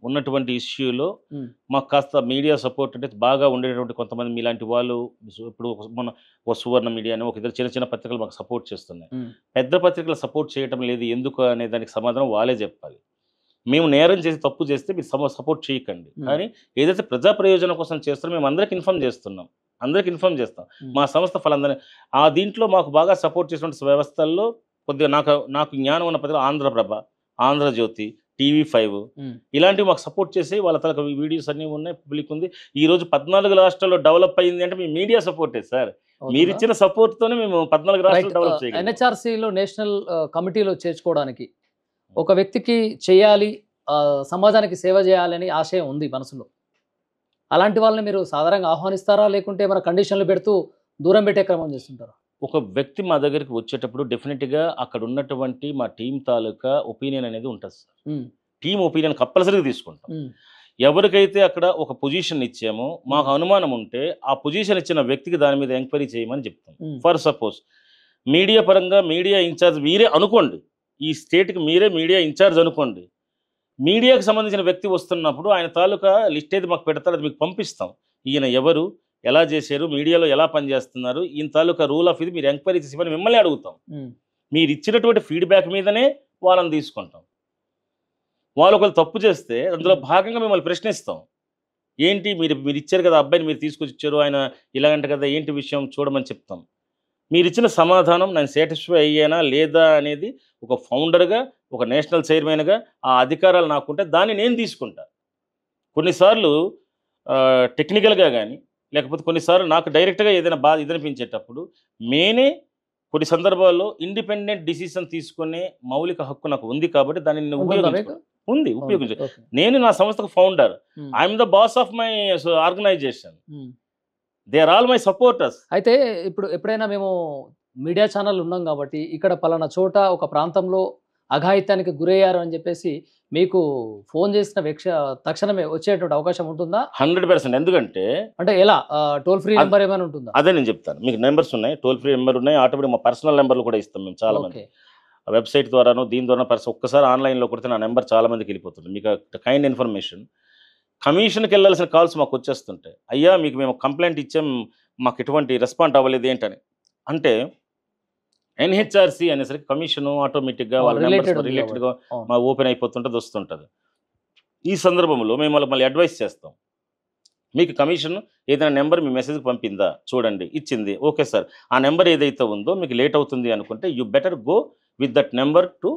ఉన్నటువంటి ఇష్యూలో మాకు కాస్త మీడియా సపోర్ట్ అంటే బాగా ఉండేటువంటి కొంతమంది మీలాంటి వాళ్ళు, ఇప్పుడు మన ఒక సువర్ణ మీడియా అని ఒక ఇద్దరు చిన్న చిన్న పత్రికలు మాకు సపోర్ట్ చేస్తున్నాయి. పెద్ద పత్రికలు సపోర్ట్ చేయటం లేదు ఎందుకు అనే దానికి సమాధానం వాళ్ళే చెప్పాలి. మేము నేరం చేసి తప్పు చేస్తే మీరు సపోర్ట్ చేయకండి. కానీ ఏదైతే ప్రజా ప్రయోజనం కోసం చేస్తారో మేము అందరికి ఇన్ఫార్మ్ చేస్తున్నాం, అందరికి ఇన్ఫార్మ్ చేస్తాం. మా సంస్థ ఫలందరినీ ఆ దీంట్లో మాకు బాగా సపోర్ట్ చేసిన వ్యవస్థల్లో కొద్దిగా నాకు జ్ఞానం ఉన్న పత్రికలు ఆంధ్రప్రభ, ఆంధ్రజ్యోతి, TV5 ఇలాంటివి మాకు సపోర్ట్ చేసి వాళ్ళ తలకు వీడియోస్ అన్నీ ఉన్నాయి, పబ్లిక్ ఉంది. ఈ రోజు 14 రాష్ట్రాల్లో డెవలప్ అయింది అంటే మీ మీడియా సపోర్టే సార్. మీరు ఇచ్చిన సపోర్ట్ తోనే మేము 14 రాష్ట్రాలు డెవలప్ చేయగలం. ఎన్హెచ్ఆర్సీలో నేషనల్ కమిటీలో చేర్చుకోవడానికి ఒక వ్యక్తికి చేయాలి, సమాజానికి సేవ చేయాలని ఆశయం ఉంది మనసులో. అలాంటి వాళ్ళని మీరు సాధారణంగా ఆహ్వానిస్తారా, లేకుంటే ఏమైనా కండిషన్లు పెడుతూ దూరం పెట్టే క్రమం చేస్తుంటారా? ఒక వ్యక్తి మా దగ్గరికి వచ్చేటప్పుడు డెఫినెట్‌గా అక్కడ ఉన్నటువంటి మా టీమ్ తాలూకా ఒపీనియన్ అనేది ఉంటది సార్. హ్మ్. టీమ్ ఒపీనియన్ కంపల్సరీగా తీసుకుంటాం. హ్మ్. ఎవరికైతే అక్కడ ఒక పొజిషన్ ఇచ్చామో మాకు అనుమానం ఉంటే ఆ పొజిషన్ ఇచ్చిన వ్యక్తికి దాని మీద ఎంక్వైరీ చేయమని చెప్తాం. హ్మ్. ఫర్ సపోజ్ మీడియా పరంగా మీడియా ఇన్ఛార్జ్ మీరే అనుకోండి. ఈ స్టేట్‌కి మీరే మీడియా ఇన్ఛార్జ్ అనుకోండి. మీడియాకి సంబంధించిన వ్యక్తి వస్తున్నప్పుడు ఆయన తాలూకా లిస్ట్ ఏది మాకు పెడతారో అది మీకు పంపిస్తాం. ఈయన ఎవరు? ఎలా చేశారు? మీడియాలో ఎలా పనిచేస్తున్నారు? ఈయన తాలూకా రూల్ ఆఫ్ ఇది మీరు ఎంక్వైరీ చేసి ఇవ్వని మిమ్మల్ని అడుగుతాం. హ్మ్. మీరు ఇచ్చినటువంటి ఫీడ్‌బ్యాక్ మీదనే వాళ్ళని తీసుకుంటాం. వాళ్ళు ఒకవేళ తప్పు చేస్తే అందులో భాగంగా మిమ్మల్ని ప్రశ్నిస్తాం. ఏంటి మీరిచ్చారు కదా! అబ్బాయిని మీరు తీసుకొచ్చి ఇచ్చారు. ఆయన ఇలాగంట కదా! ఏంటి విషయం చూడమని చెప్తాం. మీరిచ్చిన సమాధానం నేను సాటిస్ఫై అయ్యానా? లేదా? అనేది ఒక ఫౌండర్‌గా, ఒక నేషనల్ చైర్మన్‌గా ఆ అధికారాలు నాకుంటే దాన్ని నేను తీసుకుంటా. కొన్నిసార్లు టెక్నికల్‌గా గానీ, లేకపోతే కొన్నిసార్లు నాకు డైరెక్ట్‌గా ఏదైనా ఇదనిపించేటప్పుడు నేనే కొన్ని సందర్భాల్లో ఇండిపెండెంట్ డిసిషన్ తీసుకునే మౌలిక హక్కు నాకు ఉంది కాబట్టి దాన్ని నేను ఉంటుందా మీకు? ఉపయోగించు. ఓకే. నేను నా సంస్థకు founder. Hmm. I am the boss of my organisation. Hmm. They are all my supporters. అయితే ఇప్పుడు ఎప్పుడైనా మేము మీడియా ఛానల్ ఉన్నాం కాబట్టి, ఇక్కడ పలానా చోట ఒక ప్రాంతంలో అఘాయిత్యానికి గురయ్యారు అని చెప్పేసి మీకు ఫోన్ చేసిన తక్షణమే వచ్చేటువంటి అవకాశం ఉంటుందా? 100% ఎందుకంటే అంటే ఎలా? టోల్ ఫ్రీ అద్ నంబర్ ఏమైనా ఉంటుందా? అదే నేను చెప్తాను. మీకు నంబర్స్ ఉన్నాయి. టోల్ ఫ్రీ నంబర్ ఉన్నాయి. ఆటోమేటిక్ మా పర్సనల్ నంబర్‌లు కూడా ఇస్తాం మేము చాలా మందికి. ఓకే. వెబ్‌సైట్ ద్వారానో, దీని ద్వారానో ఒక్కసారి ఆన్‌లైన్‌లో కొడితే నా నంబర్ చాలా మందికెళ్ళిపోతుంది. మీకు కైండ్ ఇన్ఫర్మేషన్. కమిషన్‌కెళ్ళాల్సిన కాల్స్ మాకొచ్చేస్తుంటాయి. అయ్యా! మీకు మేము కంప్లెయింట్ ఇచ్చాం. మాకు ఎటువంటి రెస్పాండ్ అవ్వలేదు ఏంటని. అంటే ఎన్‌హెచ్‌ఆర్‌సీ అనేసరికి కమిషను ఆటోమేటిక్‌గా వాళ్ళ నంబర్స్ రిలేటెడ్ ఉంది కాబట్టి. రిలేటెడ్‌గా అవును. ఓపెన్ అయిపోతుంటది, వస్తుంటది. ఈ సందర్భంలో మేము వాళ్ళకి మళ్ళీ అడ్వైస్ చేస్తాం. మీకు కమిషన్ ఏదైనా నెంబర్ మీ మెసేజ్‌కి పంపిందా? చూడండి. ఇచ్చింది. Okay sir. ఆ నెంబర్ ఏదైతే ఉందో మీకు లేట్ అవుతుంది అనుకుంటే you better go with that number to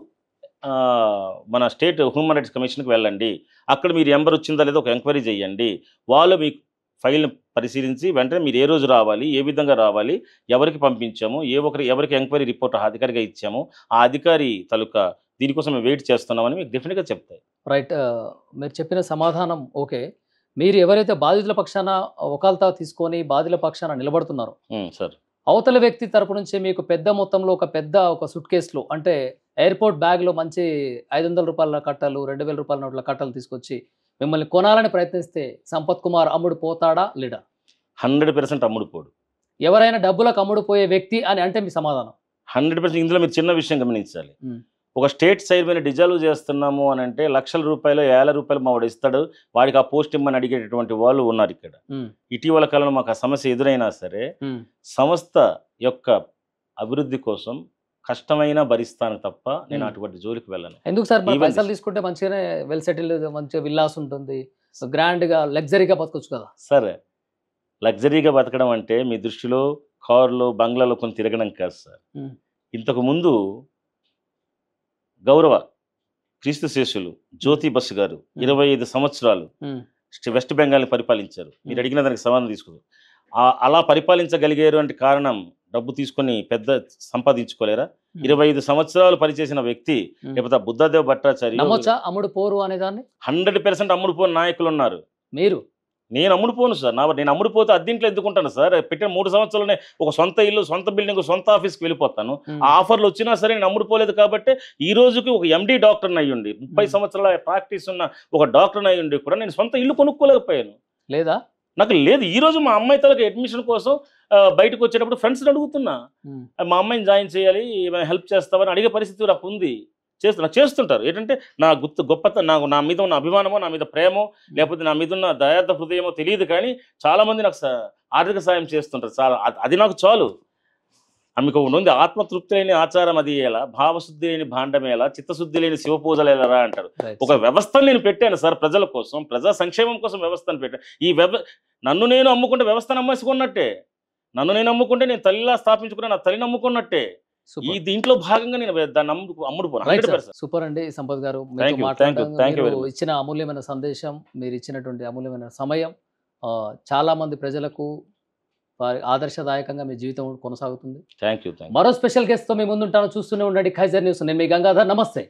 మన స్టేట్ హ్యూమన్ రైట్స్ కమిషన్‌కి వెళ్ళండి. అక్కడ మీ నెంబర్ వచ్చిందా లేదో ఒక ఎంక్వైరీ చేయండి. వాళ్ళు మీ ఫైల్‌ని పరిశీలించి వెంటనే మీరు ఏ రోజు రావాలి? ఏ విధంగా రావాలి? ఎవరికి పంపించాము? ఎవరికి ఎంక్వైరీ రిపోర్ట్ అధికారిగా ఇచ్చాము? ఆ అధికారి తాలూకా దీనికోసం మేము వెయిట్ చేస్తున్నామని మీకు డెఫినిట్‌గా చెప్తాయి. రైట్. మీరు చెప్పిన సమాధానం ఓకే. మీరు ఎవరైతే బాధితుల పక్షాన వకాల్తా తీసుకొని బాధితుల పక్షాన నిలబడుతున్నారో, సార్. అవతల వ్యక్తి తరపు నుంచి మీకు పెద్ద మొత్తంలో ఒక సూట్ కేస్‌లో అంటే ఎయిర్‌పోర్ట్ బ్యాగ్‌లో మంచి రూ. 500 కట్టలు, రూ. 2000 నోట్ల కట్టలు తీసుకొచ్చి మిమ్మల్ని కొనాలని ప్రయత్నిస్తే సంపత్ కుమార్ అమ్ముడు పోతాడా? లేడా? 100% అమ్ముడు పోడు. ఎవరైనా డబ్బులకు అమ్ముడుపోయే వ్యక్తి అని అంటే మీ సమాధానం? 100% ఇందులో మీరు చిన్న విషయం గమనించాలి. హ్మ్. ఒక స్టేట్ చైర్మన్ డిజాల్వ్ చేస్తున్నాము అనంటే లక్షల రూపాయలు, వేల రూపాయలు మావాడు ఇస్తాడు. వాడికి ఆ పోస్ట్ ఇమ్మని అడిగేటటువంటి వాళ్ళు ఉన్నారిక్కడ. హ్మ్. ఇటీవల కాలంలో మాకు ఆ సమస్య ఎదురైనా సరే, హ్మ్. సంస్థ యొక్క అభివృద్ధి కోసం కష్టమైనా భరిస్తాను తప్ప నేను హ్మ్. అటువంటి జోలికి వెళ్ళను. ఎందుకు సార్? మరి ఈవెన్ పైసలు తీసుకుంటే మంచిగానే వెల్ సెటిల్డ్ మంచిగా విల్లాస్ ఉంటుంది. గ్రాండ్‌గా లగ్జరీగా బతకొచ్చు కదా! సరే, లగ్జరీగా బతకడం అంటే మీ దృష్టిలో కారులో, బంగ్లాలో కొని తిరగడం కాదు సార్. హ్మ్. ఇంతకుముందు గౌరవ క్రీస్తు శేషులు జ్యోతి బసు గారు 25 సంవత్సరాలు హ్మ్. వెస్ట్ బెంగాల్‌ని పరిపాలించారు. మీరు అడిగిన దానికి సమాధానం తీసుకుందాం. అలా పరిపాలించగలిగారు అంటే కారణం డబ్బు తీసుకొని పెద్ద సంపాదించుకోలేరా? 25 సంవత్సరాలు పనిచేసిన వ్యక్తి, లేకపోతే బుద్ధదేవ్ భట్టాచార్య నమ్మొచ్చా అమ్ముడు పోరు అనేదాన్ని? 100% అమ్ముడుపోని నాయకులున్నారు. మీరు? నేను అమ్ముడుపోను సార్. నేను అమ్ముడుపోతే అద్దెంట్లో ఎందుకుంటాను సార్? పెట్టిన 3 సంవత్సరాలనే ఒక సొంత ఇల్లు, సొంత బిల్డింగ్, సొంత ఆఫీస్‌కి వెళ్ళిపోతాను. ఆ ఆఫర్‌లు వచ్చినా సరే నేను అమ్ముడుపోలేదు కాబట్టే ఈ రోజుకి ఒక ఎండీ డాక్టర్‌ని అయ్యుండి, 30 సంవత్సరాల ప్రాక్టీస్ ఉన్న ఒక డాక్టర్‌ని అయ్యుండి కూడా నేను సొంత ఇల్లు కొనుక్కోలేకపోయాను. లేదా? నాకు లేదు. ఈ రోజు మా అమ్మాయి తాలూకా అడ్మిషన్ కోసం బయటకొచ్చేటప్పుడు ఫ్రెండ్స్‌ని అడుగుతున్నా. మా అమ్మాయిని జాయిన్ చేయాలి, ఏమైనా హెల్ప్ చేస్తావా అని అడిగే పరిస్థితి నాకుంది. చేస్తుంటారు. ఏంటంటే నా నాకు నా మీద ఉన్న అభిమానమో, నా మీద ప్రేమో, లేకపోతే నా మీద ఉన్న దయార్థ హృదయమో తెలీదు కానీ చాలామంది నాకు ఆర్థిక సాయం చేస్తుంటారు. చాలా అది నాకు చాలు. మీకు ఉంది ఆత్మతృప్తి లేని ఆచారం అది ఎలా, భావశుద్ధి లేని భాండమేలా, చిత్తశుద్ధి లేని శివ పూజలేలరా అంటారు. ఒక వ్యవస్థను నేను పెట్టాను సార్ ప్రజల కోసం, ప్రజా సంక్షేమం కోసం వ్యవస్థను పెట్టాను. నన్ను నేను అమ్ముకుంటే వ్యవస్థను అమ్మేసుకున్నట్టే. నన్ను నేను అమ్ముకుంటే నేను తల్లిలా స్థాపించుకున్న నా తల్లిని అమ్ముకున్నట్టే. ఈ దీంట్లో భాగంగా నేను దాన్ని అమ్ముడుపోను. 100%. సూపర్ అండి సంపత్ గారు. థ్యాంక్ యూ మీరు ఇచ్చిన అమూల్యమైన సందేశం, మీరు ఇచ్చినటువంటి అమూల్యమైన సమయం చాలా మంది ప్రజలకు ఆదర్శదాయకంగా మీ జీవితం కొనసాగుతుంది. Thank you. మరో స్పెషల్ గెస్ట్‌తో మీ ముందుంటాను. చూస్తూనే ఉండండి ఖైజర్ న్యూస్. నేను మీ గంగాధర్. నమస్తే.